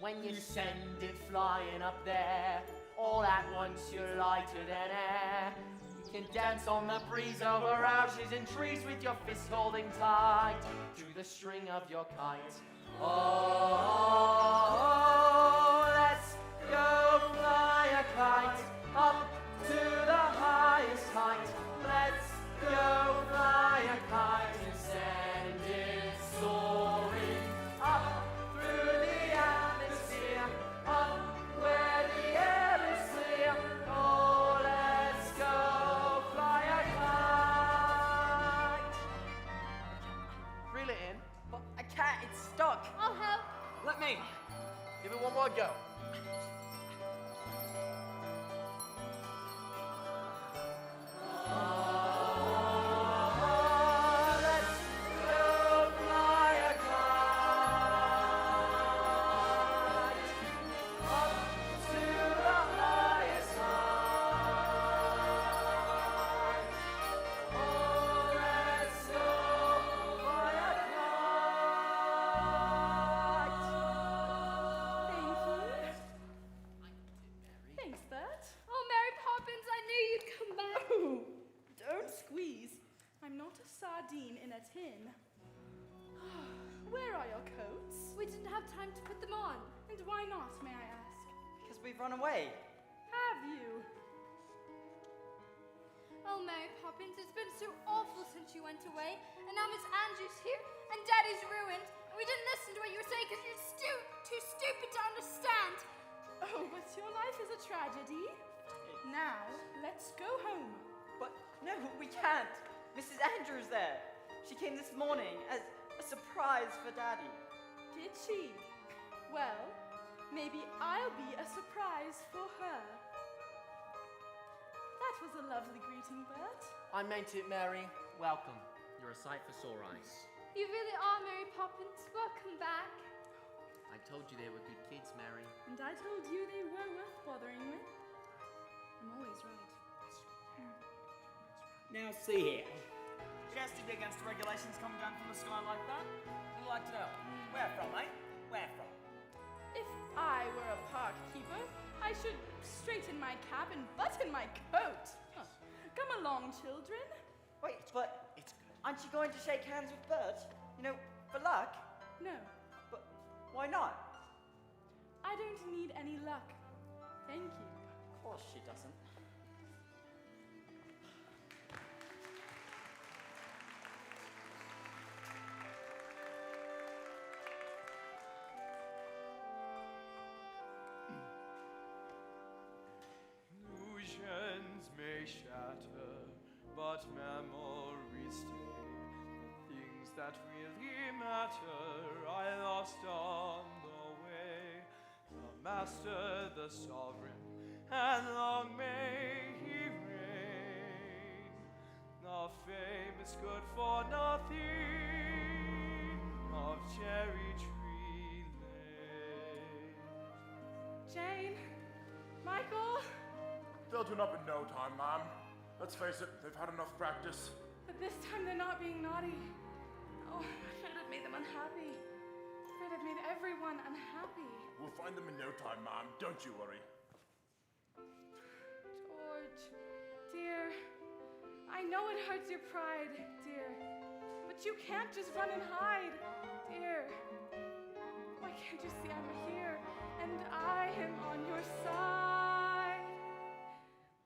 When you send it flying up there, all at once you're lighter than air. You can dance on the breeze over houses and trees with your fist holding tight to the string of your kite. Oh, let's go fly a kite up to the highest height. Let's go fly a kite and send it soaring up through the atmosphere, up where the air is clear. Oh, let's go fly a kite. rock. I'll help. Let me. Give it one more go. Thank you. Thanks, Bert. Oh, Mary Poppins, I knew you'd come back. Oh, don't squeeze. I'm not a sardine in a tin. Where are your coats? We didn't have time to put them on. And why not, may I ask? Because we've run away. Have you? Oh, Mary Poppins, it's been so awful since you went away. And now Miss Andrews here, and Daddy's ruined. And we didn't listen to what you were saying because you're too stupid to understand. Oh, but your life is a tragedy. Now, let's go home. But no, we can't. Mrs. Andrews there. She came this morning as a surprise for Daddy. Did she? Well, maybe I'll be a surprise for her. That was a lovely greeting, Bert. I meant it, Mary. Welcome. You're a sight for sore eyes. You really are, Mary Poppins. Welcome back. I told you they were good kids, Mary. And I told you they were worth bothering with. I'm always right. Now see here. Just to be against the regulations coming down from the sky like that? I'd like to know. Where from, eh? Where from? If I were a park keeper, I should straighten my cap and button my coat. Huh. Come along, children. Wait, but aren't you going to shake hands with Bert? You know, for luck? No, But why not? I don't need any luck. Thank you. Of course she doesn't. Illusions may shatter, but memories stay. The things that really matter I lost on the way. The master, the sovereign, and long may he reign. The famous good for nothing of Cherry Tree Lane. Jane, Michael, They'll tune up in no time, ma'am. Let's face it, they've had enough practice. but this time they're not being naughty. Oh, I'm afraid I've made them unhappy. I'm afraid I've made everyone unhappy. We'll find them in no time, ma'am. Don't you worry. George, dear, I know it hurts your pride, dear, but you can't just run and hide, dear. Why can't you see I'm here and I am on your side?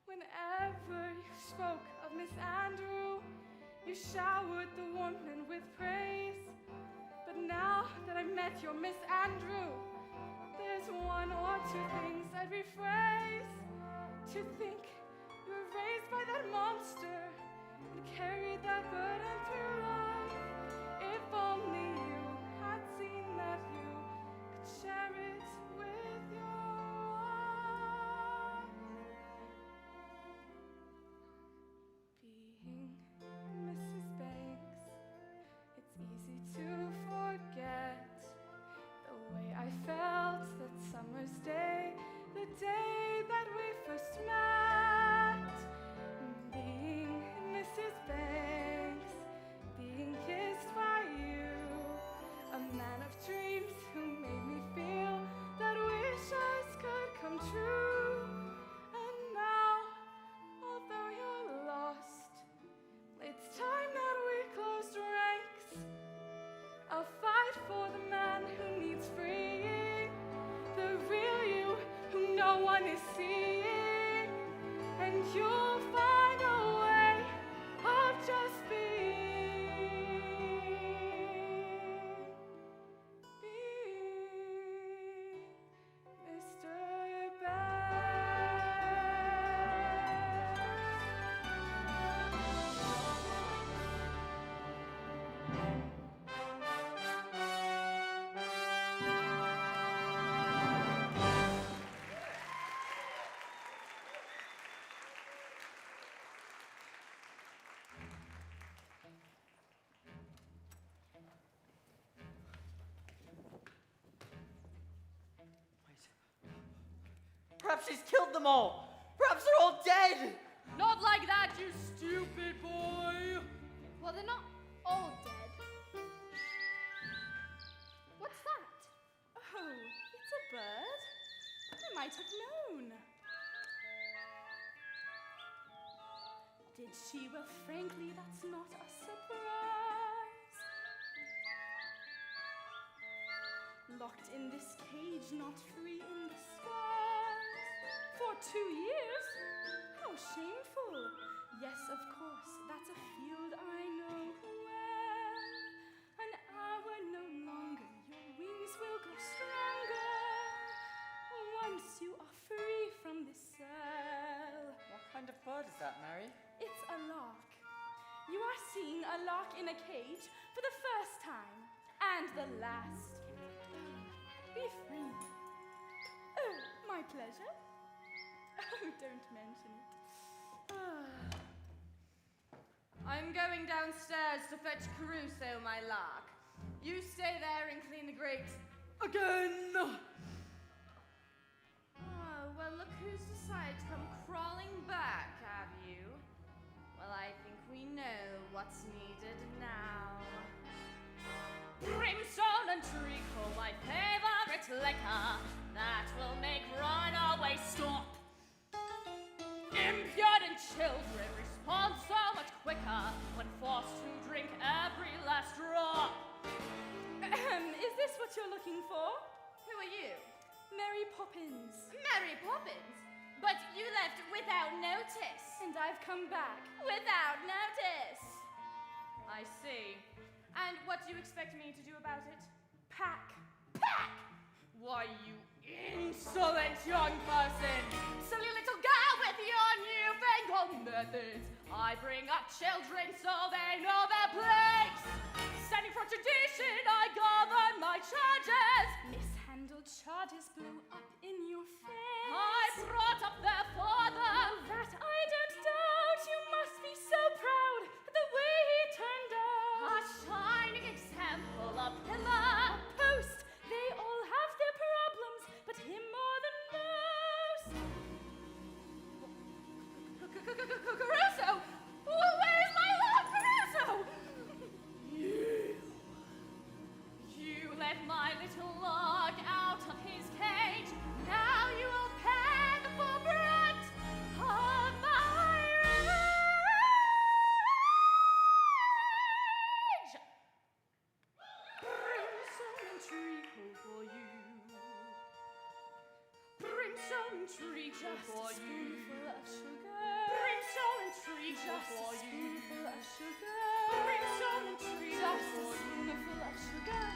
Whenever you spoke of Miss Andrew, you showered the woman with praise. But now that I've met your Miss Andrew, there's one or two things I'd rephrase. To think you were raised by that monster and carried that burden through life. If only you had seen that you could share it with your wife. Being Mrs. Banks, it's easy to forget the way I felt that summer's day, the day that we first met. Being Mrs. Banks, being kissed by you, a man of dreams who made me feel that wishes could come true. And now, although you're lost, it's time that we closed ranks. I'll fight for the man who needs freeing, the real you who no one is seeing, and you'll find a way of just being. Perhaps she's killed them all. Perhaps they're all dead. Not like that, you stupid boy! Well, they're not all dead. What's that? Oh, it's a bird. I might have known. Did she? Well, frankly, that's not a surprise. Locked in this cage, not free in the skies. For 2 years? How shameful. Yes, of course, that's a field I know well. An hour no longer, your wings will grow stronger. Once you are free from this cell. What kind of bird is that, Mary? It's a lark. You are seeing a lark in a cage for the first time and the last. Be free. Oh, my pleasure. Oh, don't mention it. I'm going downstairs to fetch Caruso, my lark. You stay there and clean the grate again. Oh, well, look who's decided to come crawling back, have you? Well, I think we know what's needed now. Brimstone and treacle, my favorite liquor, that will make runaway stop. Impudent children respond so much quicker when forced to drink every last drop. Is this what you're looking for? Who are you? Mary Poppins. Mary Poppins? But you left without notice. And I've come back. Without notice. I see. And what do you expect me to do about it? Pack. Pack! Why, you insolent young person! Silly little girl with your newfangled methods! I bring up children so they know their place! Standing for tradition, I govern my charges! Mishandled charges blow up in your face. I brought up their father! That I don't doubt. You must be so proud at the way he turned out. A shining example, a pillar! A post. They all have their problems, but him more than most. Caruso! Where's my love, Caruso? You let my little log out of his cage. Now you will pay the full brunt of my rage. Brimstone and treacle for you. Brimstone and treacle for you. Spoonful of sugar. Brimstone and treacle Just for a you. spoonful of sugar. Brimstone and treacle Just a for you. spoonful of sugar.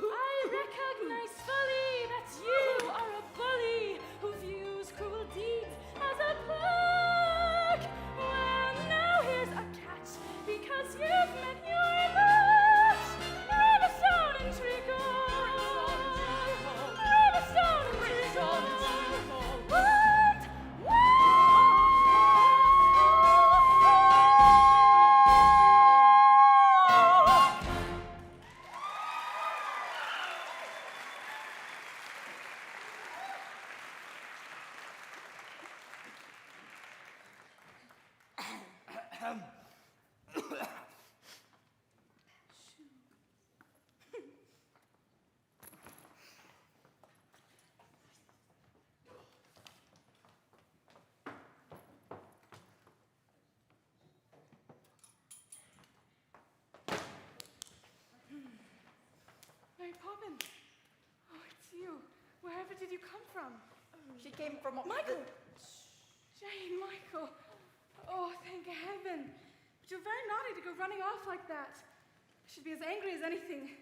I recognize fully that you are a bully who views cruel deeds as a perk. Well, now here's a catch, because you've met your match. Brimstone and treacle. Brimstone and treacle. What? Mary Poppins. Oh, it's you. Wherever did you come from? She came from Michael! Jane, Michael. Oh, thank heaven. But you're very naughty to go running off like that. I should be as angry as anything.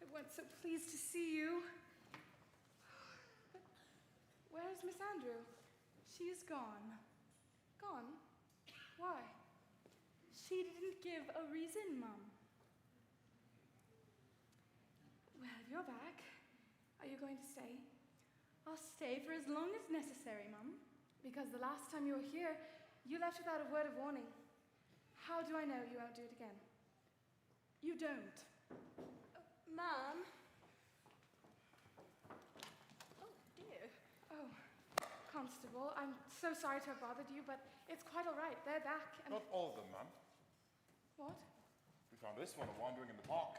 I wasn't so pleased to see you. But where's Miss Andrew? She is gone. Gone? Why? She didn't give a reason, Mum. Well, you're back. Are you going to stay? I'll stay for as long as necessary, Mum. Because the last time you were here, you left without a word of warning. How do I know you won't do it again? You don't. Mum? Oh, dear. Oh, Constable, I'm so sorry to have bothered you, but it's quite all right. They're back and... Not all of them, ma'am. What? We found this one wandering in the park.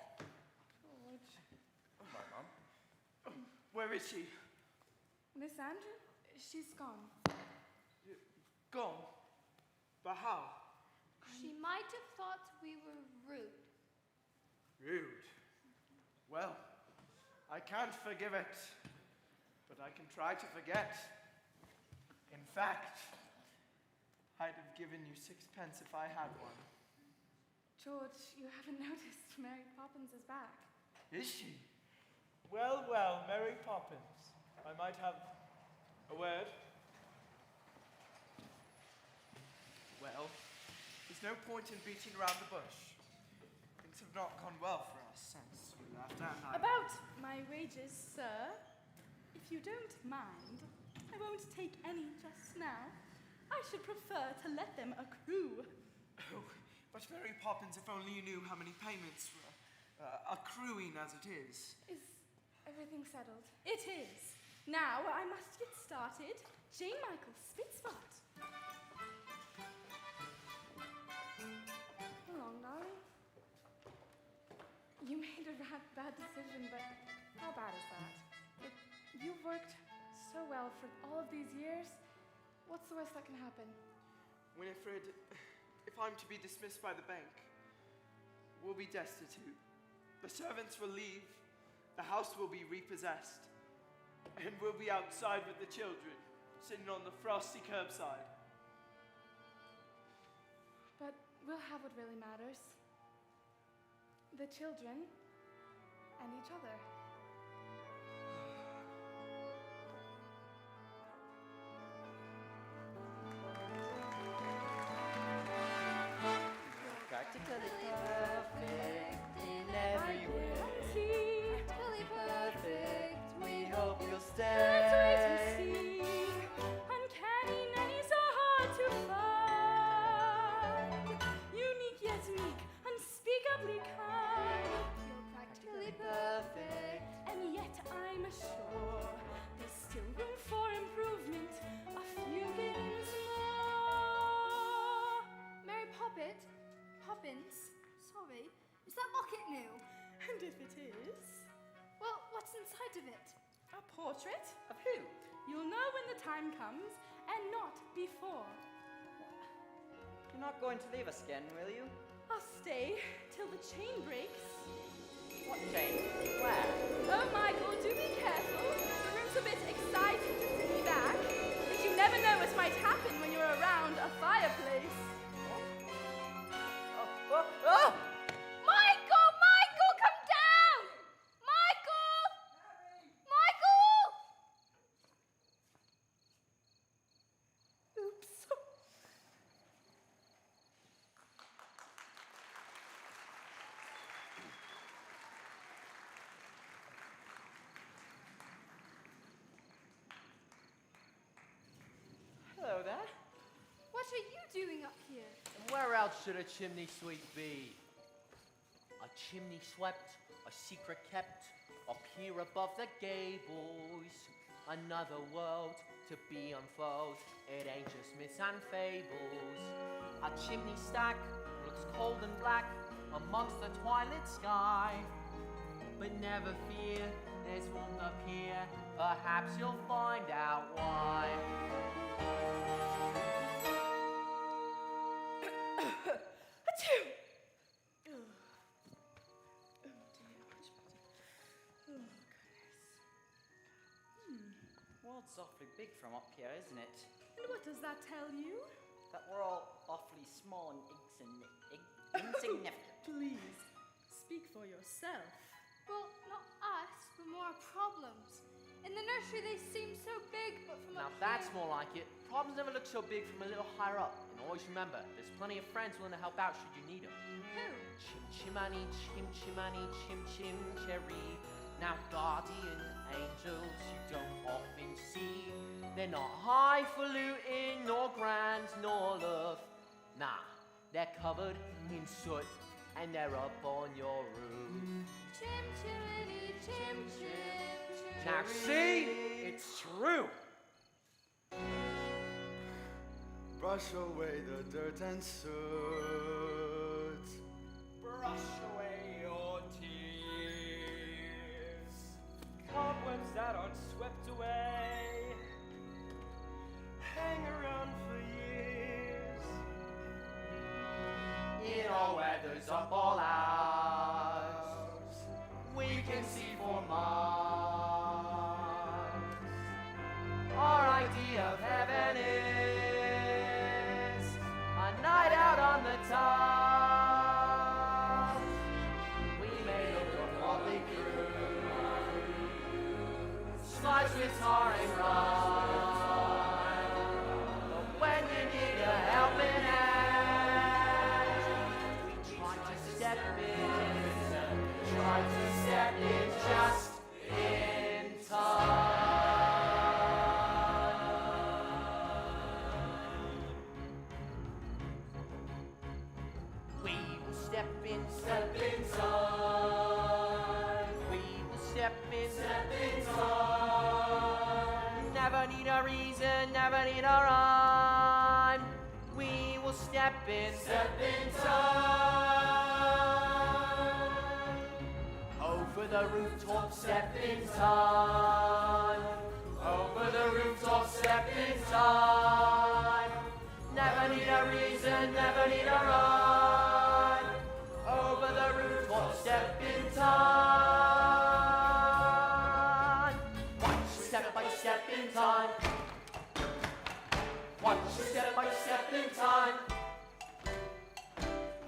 George. My mum. Where is she? Miss Andrew? She's gone. Gone? But how? She might have thought we were rude. Rude. Well, I can't forgive it, but I can try to forget. In fact, I'd have given you 6p if I had one. George, you haven't noticed Mary Poppins is back. Is she? Well, well, Mary Poppins. I might have a word. Well, there's no point in beating around the bush. Things have not gone well for us since we left Anaheim. About my wages, sir, if you don't mind, I won't take any just now. I should prefer to let them accrue. Oh, but Mary Poppins, if only you knew how many payments were accruing as it is. Is everything settled? It is. Now I must get started. Jane Michael, Spitspot. Long, darling. You made a bad decision, but how bad is that? You've worked so well for all of these years. What's the worst that can happen? Winifred, if I'm to be dismissed by the bank, we'll be destitute. The servants will leave, the house will be repossessed, and we'll be outside with the children, sitting on the frosty curbside. But we'll have what really matters. The children and each other. Practically perfect in every way. Practically perfect. We hope you'll Let's wait and stay. see. Uncanny nannies are hard to find. Unique yet meek, unspeakably kind. You're practically perfect. And yet I'm sure there's still room for improvement. A few things more. Mary Poppins, sorry, is that locket new? And if it is, Well, what's inside of it? a portrait? Of who? You'll know when the time comes, and not before. You're not going to leave us again, will you? I'll stay till the chain breaks. What chain? Where? Oh, Michael, do be careful. The room's a bit exciting to see me back, but you never know what might happen when you're around a fireplace. Oh, oh! Michael, come down! Michael! Oops. Hello there. What are you doing up here? And where else should a chimney sweep be? A chimney swept, a secret kept, up here above the gables. Another world to be unfurled, it ain't just myths and fables. A chimney stack looks cold and black amongst the twilight sky. But never fear, there's warmth up here, perhaps you'll find out why. Achoo! World's awfully big from up here, isn't it? And what does that tell you? That we're all awfully small and insignificant. Please, speak for yourself. Well, not us, but more our problems. In the nursery they seem so big, but from Now up that's here... more like it. Problems never look so big from a little higher up. And always remember, there's plenty of friends willing to help out should you need them. Who? Chim chimani, chim chimani, chim chim cherry. Now guardian angels you don't often see. They're not highfalutin, nor grand, nor love. Nah, they're covered in soot and they're up on your roof. Chim chimney, chim chim. Now see, it's true. Brush away the dirt and soot. Brush away your tears. Cobwebs that aren't swept away hang around for years. In all weathers, up all hours, we can see for miles. Our idea of heaven is a night out on the top. We made a motley crew, slides with tar and rhyme. But when you need a helping hand, we try to step in just in time. We will step in time. We will step in time. Never need a reason, never need a rhyme. We will step in time. Over the rooftop, step in time. Over the rooftop, step in time. Never need a reason, never need a rhyme. Over the rooftop, step in time. Watch step by step in time. Watch step by step in time.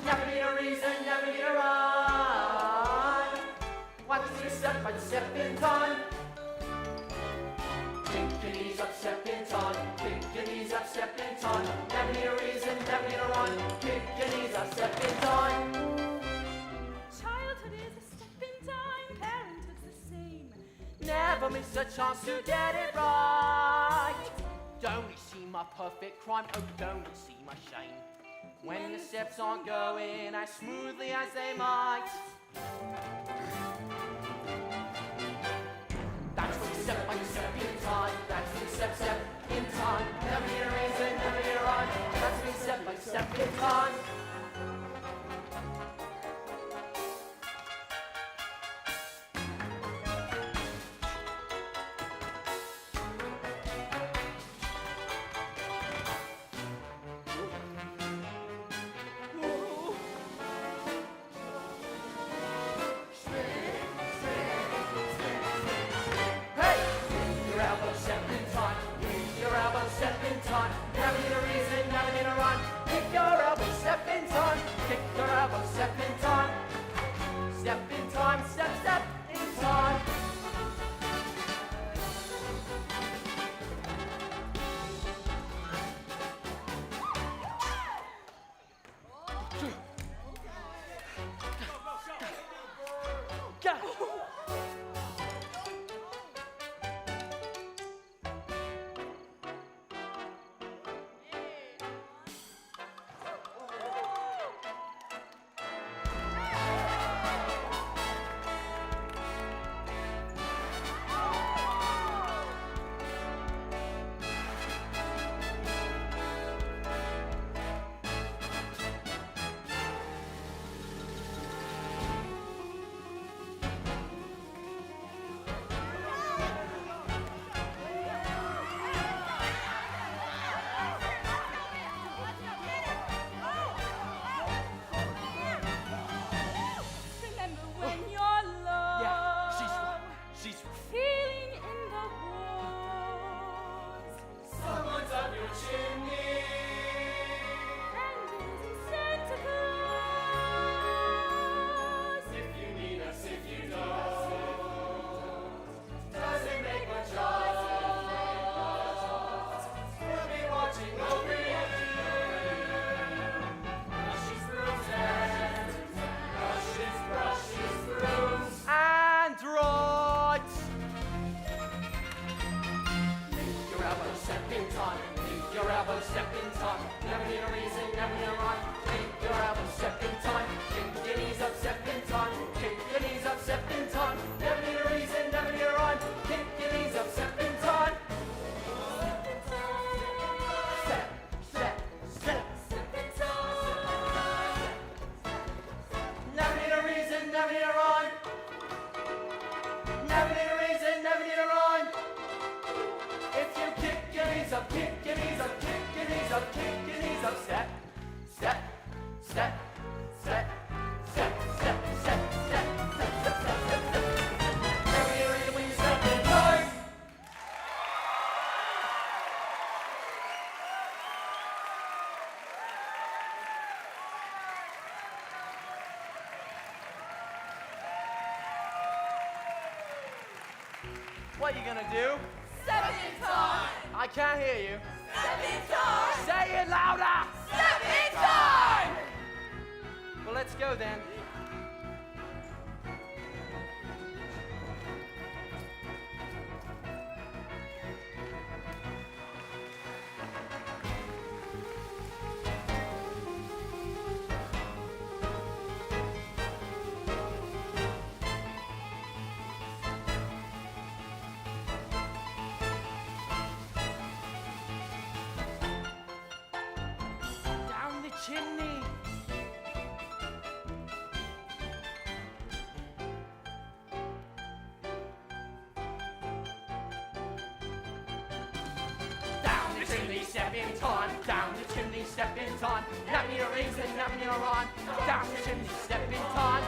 Never need a reason, never need a rhyme. Watch step by step in time. Kick your knees up, step in time. Kick your knees up, step in time. Never need a reason, never need a rhyme. Kick your knees up, step in time. Childhood is a step in time, parenthood's the same. Never miss a chance to get it right. Don't you see my perfect crime? Oh, don't you see my shame? When the steps aren't going as smoothly as they might. That's when step by step in time. That's when step in time. Never need a reason, never need a rhyme. That's when step by step in time. time. Keep your elbows step in time. Never need a reason, never need a rhyme. Keep your elbows step in time. Keep your knees up, step in time. Keep your knees up, step in time. Never need a reason, never need a rhyme. Keep your knees up, step in time. Step, step, step. Never need a reason, never need a rhyme. Never need a reason, never need a rhyme. If you kick your knees up, kick your knees up, kick your knees up, kick your knees up. Step, step, step, step, step, step, step, step, step, step, step, step, step. Never need a reason when you step in time. What are you gonna do? Step in time! I can't hear you. Step in time! Say it louder! Step in time! Well, let's go then. Down the chimney. Down the chimney, step in time. Down the chimney, step in time. Never need a reason, never need a rhyme. Down the chimney, step in time.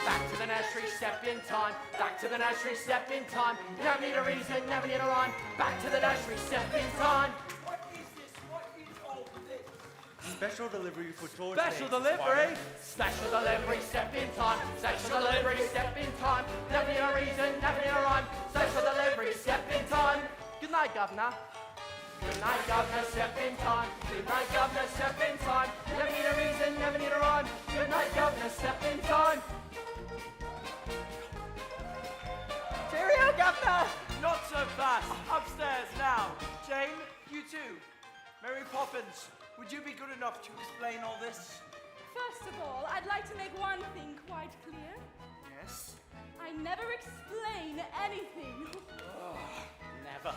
Back to the nursery, step in time. Back to the nursery, step in time. Never need a reason, never need a rhyme. Back to the nursery, step in time. What is this? What is all this? Special delivery for tour Special delivery. Special delivery, step in time. Special delivery, step in time. Never need a reason, never need a rhyme. Special delivery, step in time. Good night, Governor. Good night, Governor, step in time. Good night, Governor, step in time. Never need a reason, never need a rhyme. Good night, Governor, step in time. Cheerio, Governor! Not so fast. Upstairs now. Jane, you too. Mary Poppins, would you be good enough to explain all this? First of all, I'd like to make one thing quite clear. Yes? I never explain anything. Never.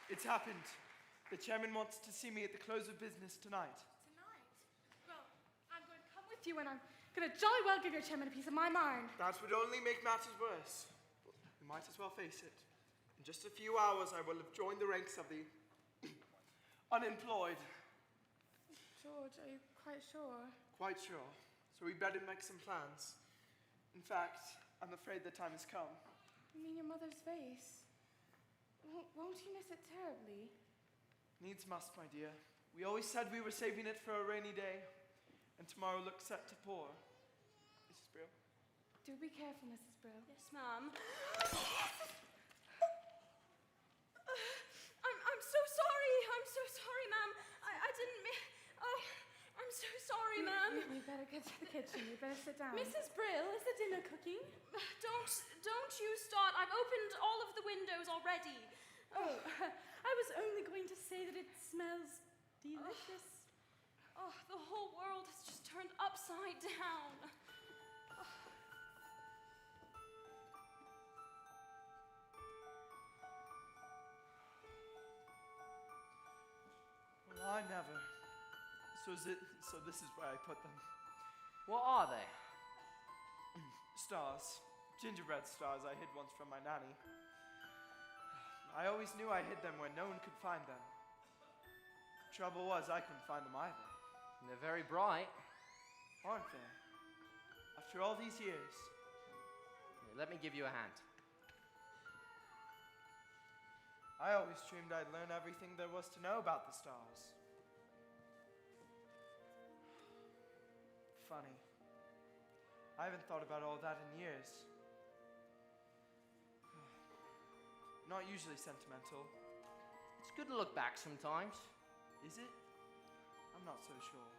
It's happened. The chairman wants to see me at the close of business tonight. Tonight? Well, I'm going to come with you and I'm going to jolly well give your chairman a piece of my mind. That would only make matters worse. But we might as well face it. In just a few hours, I will have joined the ranks of the unemployed. George, are you quite sure? Quite sure. So we better make some plans. In fact, I'm afraid the time has come. You mean your mother's face? Won't you miss it terribly? Needs must, my dear. We always said we were saving it for a rainy day, and tomorrow looks set to pour. Mrs. Brill? Do be careful, Mrs. Brill. Yes, ma'am. I'm so sorry. I'm so sorry, ma'am. I didn't mean... Oh, I'm so sorry, ma'am. We better get to the kitchen. We better sit down. Mrs. Brill, is the dinner cooking? Don't you start. I've opened all of the windows already. Oh, I was only going to say that it smells delicious. Oh, the whole world has just turned upside down. Well, I never. So this is where I put them. What are they? Stars. Gingerbread stars I hid once from my nanny. I always knew I hid them where no one could find them. Trouble was, I couldn't find them either. They're very bright. Aren't they? After all these years. Here, let me give you a hand. I always dreamed I'd learn everything there was to know about the stars. Funny. I haven't thought about all that in years. Not usually sentimental. It's good to look back sometimes. Is it? I'm not so sure.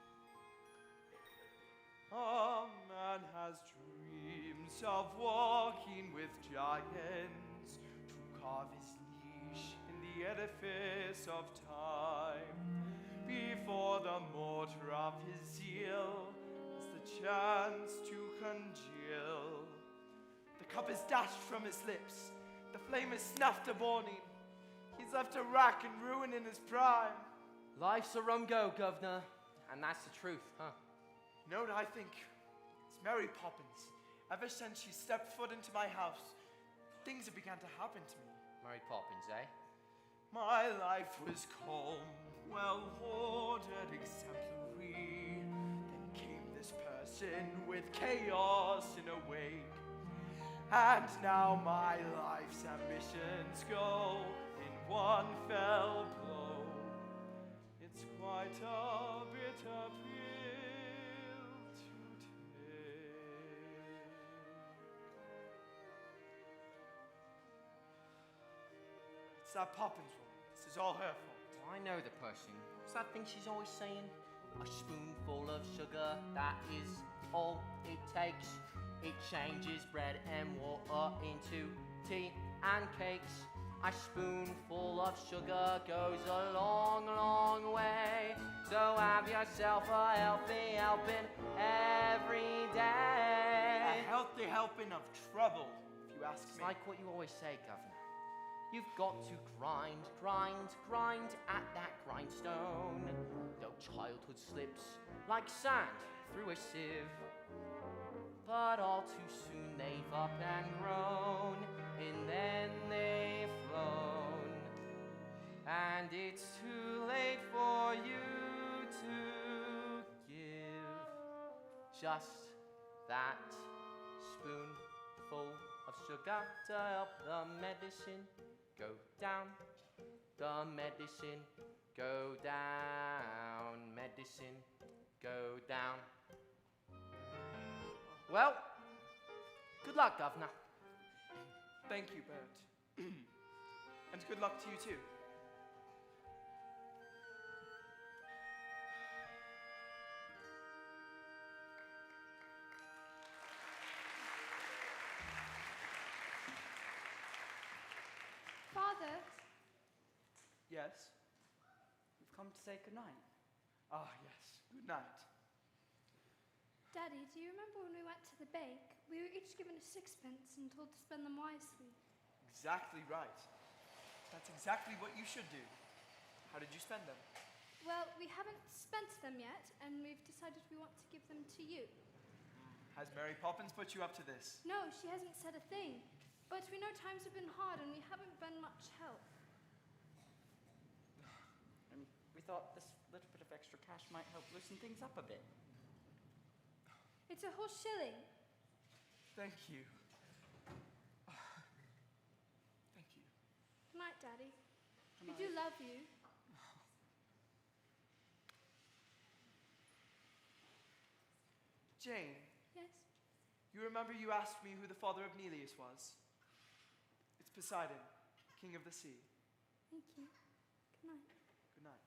A man has dreams of walking with giants to carve his niche in the edifice of time. Before the mortar of his zeal is the chance to congeal. The cup is dashed from his lips. The flame is snuffed a morning. He's left a rack and ruin in his prime. Life's a rum go, governor. And that's the truth, huh? You know what I think? It's Mary Poppins. Ever since she stepped foot into my house, things have begun to happen to me. Mary Poppins, eh? My life was calm, well-ordered, exemplary. Then came this person with chaos in a wake. And now my life's ambitions go in one fell blow. It's quite a bitter pill to take. It's that Poppins woman. This is all her fault. I know the person. What's that thing she's always saying? A spoonful of sugar, that is all it takes. It changes bread and water into tea and cakes. A spoonful of sugar goes a long, long way. So have yourself a healthy helping every day. A healthy helping of trouble, if you ask It's me. like what you always say, Governor. You've got to grind, grind, grind at that grindstone. Though childhood slips like sand through a sieve. But all too soon they've up and grown, and then they've flown. And it's too late for you to give just that spoonful of sugar to help the medicine go down. The medicine go down. Medicine go down. Well, good luck, Governor. Thank you, Bert. And good luck to you too. Father, Yes? We've come to say goodnight. Ah, yes. Good night. Daddy, do you remember when we went to the bank? We were each given a sixpence and told to spend them wisely. Exactly right. That's exactly what you should do. How did you spend them? Well, we haven't spent them yet, and we've decided we want to give them to you. Has Mary Poppins put you up to this? No, she hasn't said a thing. But we know times have been hard, and we haven't been much help. And we thought this little bit of extra cash might help loosen things up a bit. It's a whole shilling. Thank you. Thank you. Good night, Daddy. Good We night. do love you. Jane, Yes? you remember you asked me who the father of Neleus was? It's Poseidon, king of the sea. Thank you. Good night. Good night.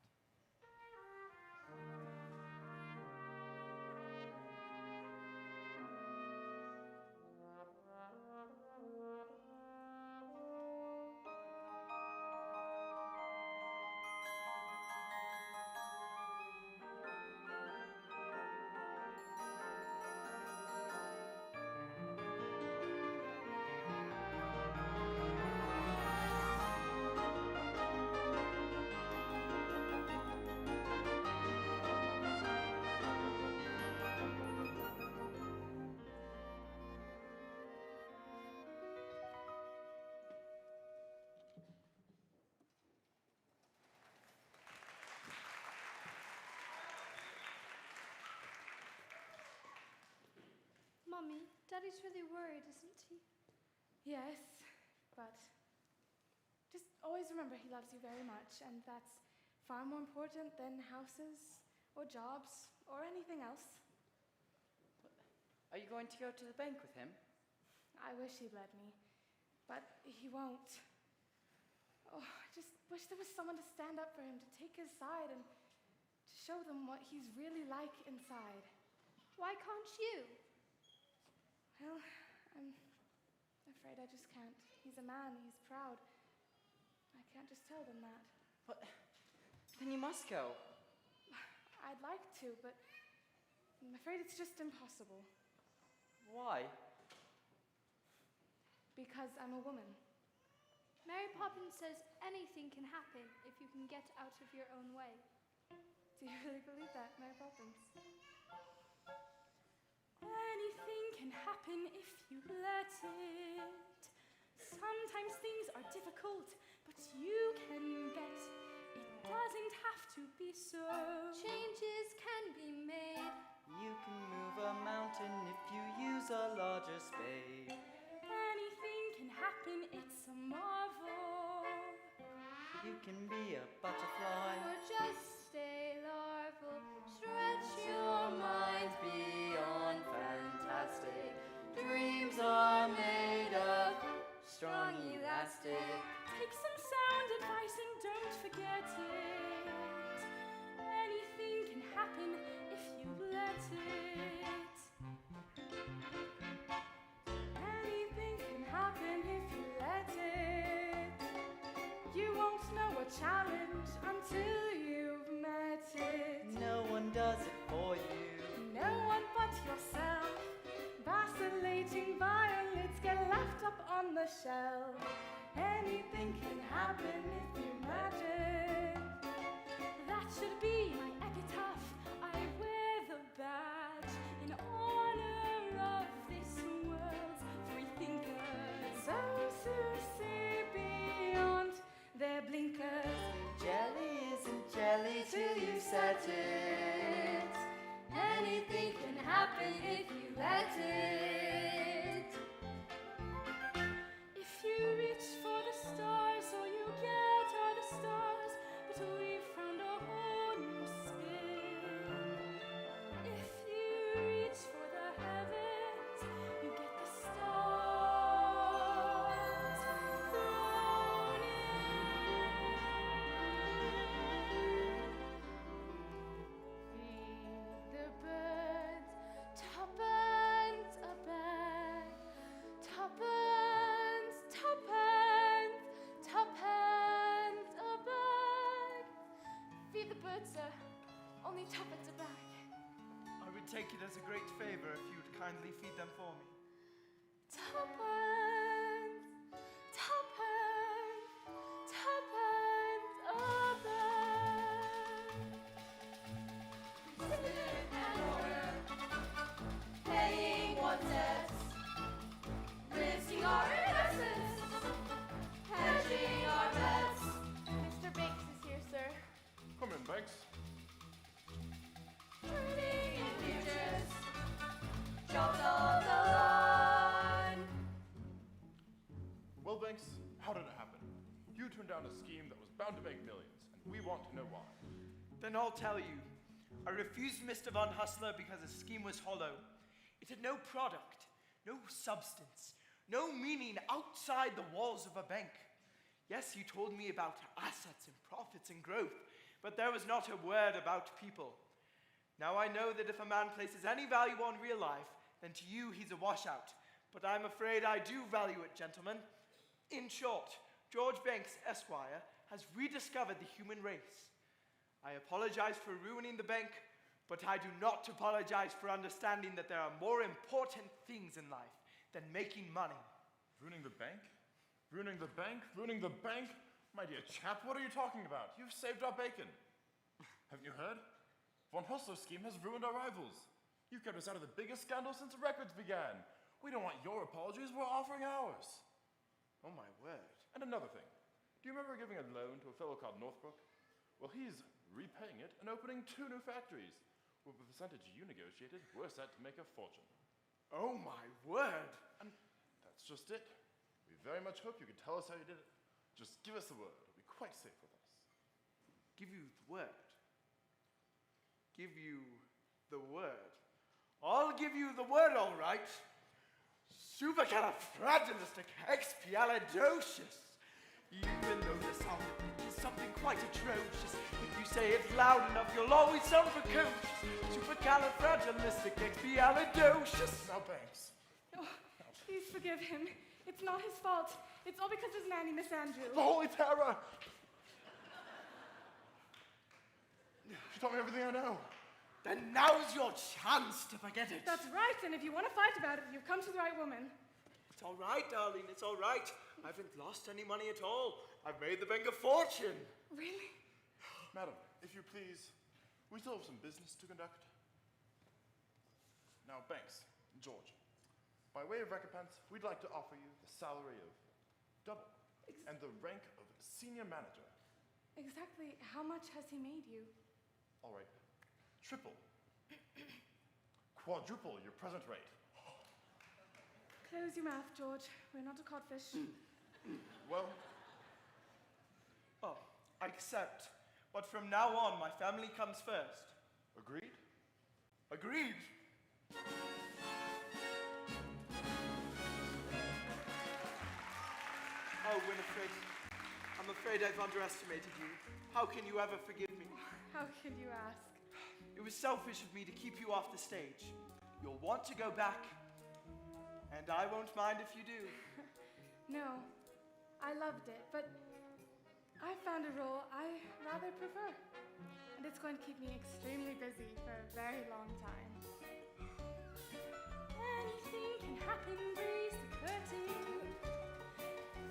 Mummy, Daddy's really worried, isn't he? Yes, but just always remember he loves you very much, and that's far more important than houses or jobs or anything else. Are you going to go to the bank with him? I wish he'd let me, but he won't. Oh, I just wish there was someone to stand up for him, to take his side, and to show them what he's really like inside. Why can't you? Well, I'm afraid I just can't. He's a man, he's proud. I can't just tell them that. But then you must go. I'd like to, but I'm afraid it's just impossible. Why? Because I'm a woman. Mary Poppins says anything can happen if you can get out of your own way. Do you really believe that, Mary Poppins? Anything can happen if you let it. Sometimes things are difficult, but you can bet it doesn't have to be so. Changes can be made. You can move a mountain if you use a larger spade. Anything can happen, it's a marvel. You can be a butterfly. Or just stay larval. Stretch your mind beyond fantastic. Dreams are made of strong elastic. Take some sound advice and don't forget it. Anything can happen if you let it. Anything can happen if you let it. You won't know a challenge until you've met it. No one does it for you. No one but yourself. Vacillating violets get left up on the shelf. Anything can happen if you imagine. That should be my epitaph. I wear the badge in honor of this world's free thinkers. Those who see beyond their blinkers. Jelly isn't jelly till you set it. Anything can happen if you let it. If you reach for the stars, all you get are the stars. But we've found a whole new spin. If you reach for the heavens, you get the stars thrown Feed the birds, tuppence a bag. Tuppence, tuppence, tuppence a bag. Feed the birds, sir. Only tuppence a bag. I would take it as a great favor if you'd kindly feed them for me. Tuppence, tuppence, tuppence a bag. Discipline and order, paying one's debts, risking our investments, hedging our bets. Mr. Banks is here, sir. Come in, Banks. Trading in futures, jobs on the line. Well, Banks, how did it happen? You turned down a scheme that was bound to make millions, and we want to know why. Then I'll tell you. I refused Mr. Von Hustler because the scheme was hollow. It had no product, no substance, no meaning outside the walls of a bank. Yes, he told me about assets and profits and growth, but there was not a word about people. Now I know that if a man places any value on real life, then to you he's a washout. But I'm afraid I do value it, gentlemen. In short, George Banks, Esquire, has rediscovered the human race. I apologize for ruining the bank, but I do not apologize for understanding that there are more important things in life than making money. Ruining the bank? Ruining the bank? Ruining the bank? My dear chap, what are you talking about? You've saved our bacon. Haven't you heard? Von Hustler's scheme has ruined our rivals. You kept us out of the biggest scandal since records began. We don't want your apologies, we're offering ours. Oh my word. And another thing. Do you remember giving a loan to a fellow called Northbrook? Well, he's repaying it and opening 2 new factories. With the percentage you negotiated, we're set to make a fortune. Oh my word. And that's just it. We very much hope you can tell us how you did it. Just give us the word. It'll be quite safe with us. Give you the word. Give you the word. I'll give you the word, all right. Supercalifragilisticexpialidocious. Even though the sound of it is something quite atrocious, if you say it loud enough, you'll always sound precocious. Supercalifragilisticexpialidocious. Now, Banks. Oh, please forgive him. It's not his fault. It's all because of his nanny, Miss Andrew. The Holy Terror! She taught me everything I know. Then now's your chance to forget it. That's right, and if you want to fight about it, you've come to the right woman. It's all right, darling, it's all right. I haven't lost any money at all. I've made the bank a fortune. Really? Madam, if you please, we still have some business to conduct. Now, Banks, George, by way of recompense, we'd like to offer you the salary of double and the rank of senior manager. Exactly how much has he made you? All right, triple, quadruple your present rate. Close your mouth, George. We're not a codfish. Well, Oh, I accept. But from now on, my family comes first. agreed? Agreed. Oh, Winifred, I'm afraid I've underestimated you. How can you ever forgive me? How can you ask? It was selfish of me to keep you off the stage. You'll want to go back, and I won't mind if you do. No, I loved it, but I found a role I rather prefer. And it's going to keep me extremely busy for a very long time. Anything can happen, raise the curtain.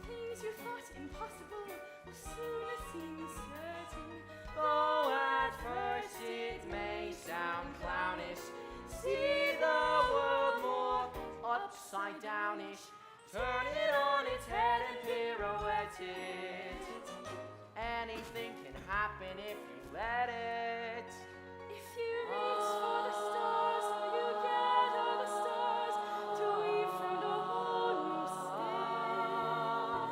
Things you thought impossible will soon seem certain. Though at first it may sound clownish, see the world more upside downish. Turn it on its head and pirouette it. Anything can happen if you let it. If you reach for the stars, all you get are the stars till we've found a whole new state.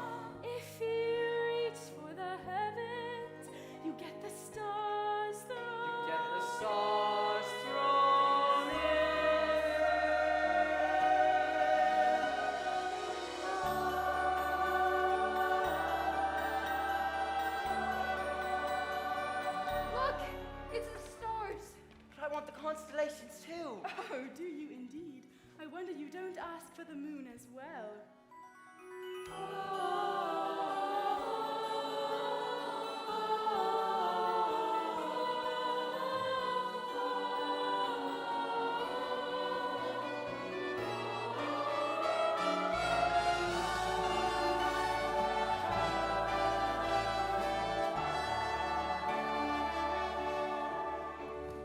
If you reach for the heavens, you get the stars thrown. You get the stars thrown in. Look, it's the stars. But I want the constellations too. Oh, do you indeed? I wonder you don't ask for the moon as well.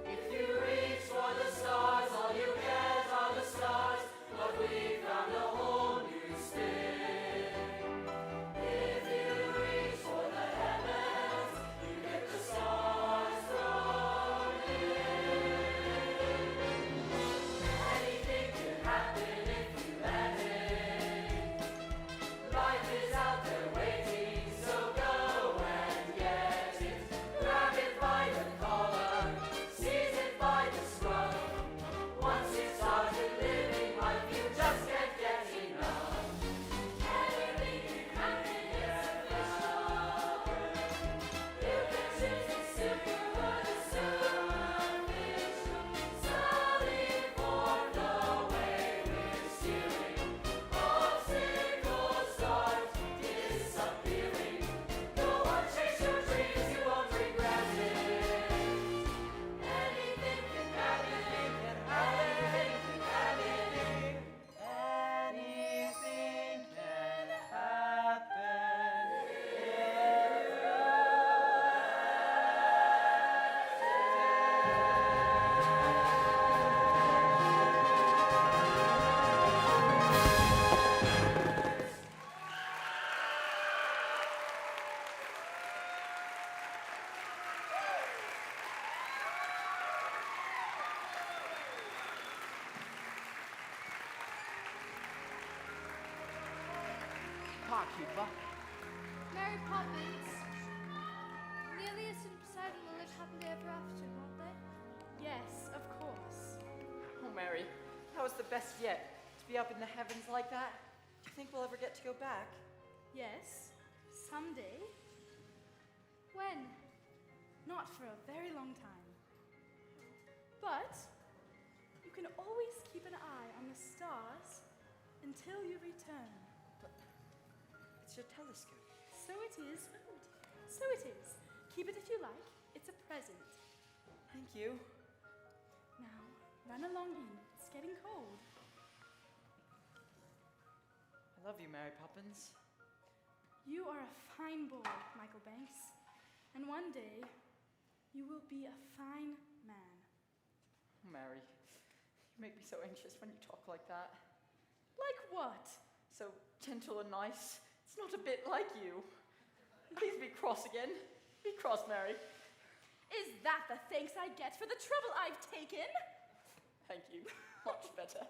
If you reach for the stars, all you get are the stars, but we found a whole new state. If you reach for the heavens, you get the stars thrown in. Anything can happen if you let it. Life is out there waiting, so go and get it. Grab it by the collar, seize it by the scruff. Once you started living life, you just can't get enough. Anything can happen, it's official. You can choose the super or the superficial. Solid form the way we're steering. Obstacles start disappearing. Go on, chase your dreams, you won't regret it. Anything can happen, anything can happen, anything can Parkeeper. Mary Poppins. Lilius and Poseidon will live happily ever after, won't they? Yes, of course. Oh, Mary, that was the best yet. To be up in the heavens like that. Do you think we'll ever get to go back? Yes, Someday. When? Not for a very long time. But you can always keep an eye on the stars until you return. It's your telescope. So it is. So it is. Keep it if you like. It's a present. Thank you. Now, run along in. It's getting cold. I love you, Mary Poppins. You are a fine boy, Michael Banks. And one day, you will be a fine man. Mary, you make me so anxious when you talk like that. Like what? So gentle and nice. It's not a bit like you. Please be cross again. Be cross, Mary. Is that the thanks I get for the trouble I've taken? Thank you. Much better.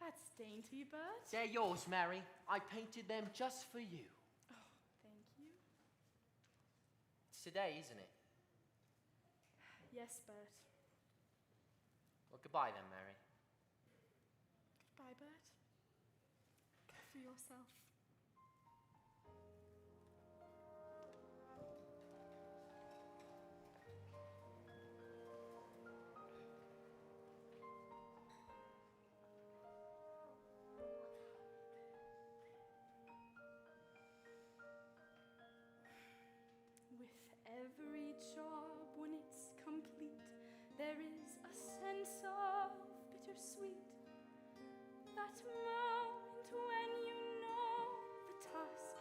That's dainty, Bert. They're yours, Mary. I painted them just for you. Oh, thank you. It's today, isn't it? Yes, Bert. Well, goodbye then, Mary. Goodbye, Bert. Care for yourself. With every job, when it's complete, there is a sense of bittersweet. That moment when you know the task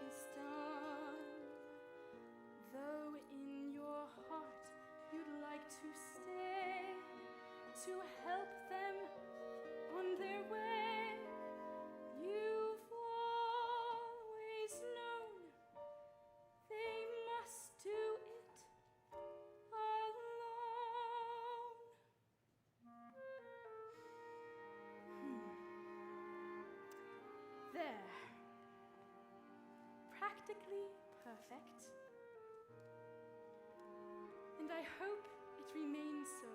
is done. Though in your heart you'd like to stay, to help them on their way. You've always known they must do it alone. There. Practically perfect. And I hope it remains so.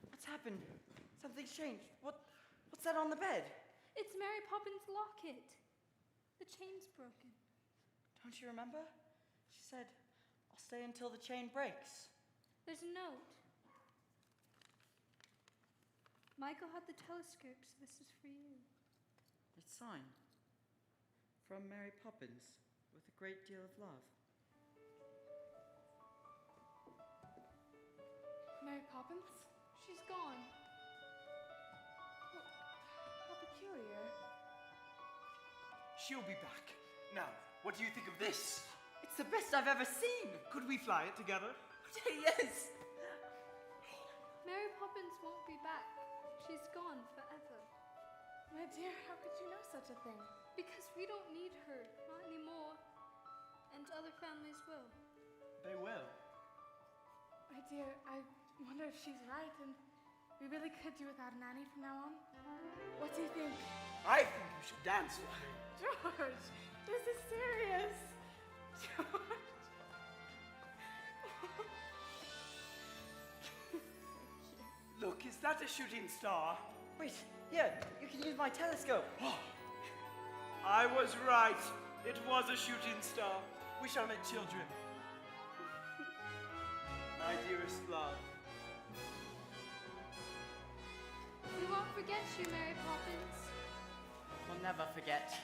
What's happened? Something's changed. What's that on the bed? It's Mary Poppins' locket. The chain's broken. Don't you remember? She said, I'll stay until the chain breaks. There's a note. Michael had the telescope, so this is for you. It's signed. From Mary Poppins, with a great deal of love. Mary Poppins? She's gone. Well, how peculiar. She'll be back. Now, what do you think of this? It's the best I've ever seen. Could we fly it together? Yes. Mary Poppins won't be back. She's gone forever. My dear, how could you know such a thing? Because we don't need her, not anymore. And other families will. They will. My dear, I wonder if she's right and we really could do without a nanny from now on. What do you think? I think you should dance with her. George, this is serious. George. Look, is that a shooting star? Wait, here, you can use my telescope. I was right. It was a shooting star. We shall make children. My dearest love. We won't forget you, Mary Poppins. We'll never forget.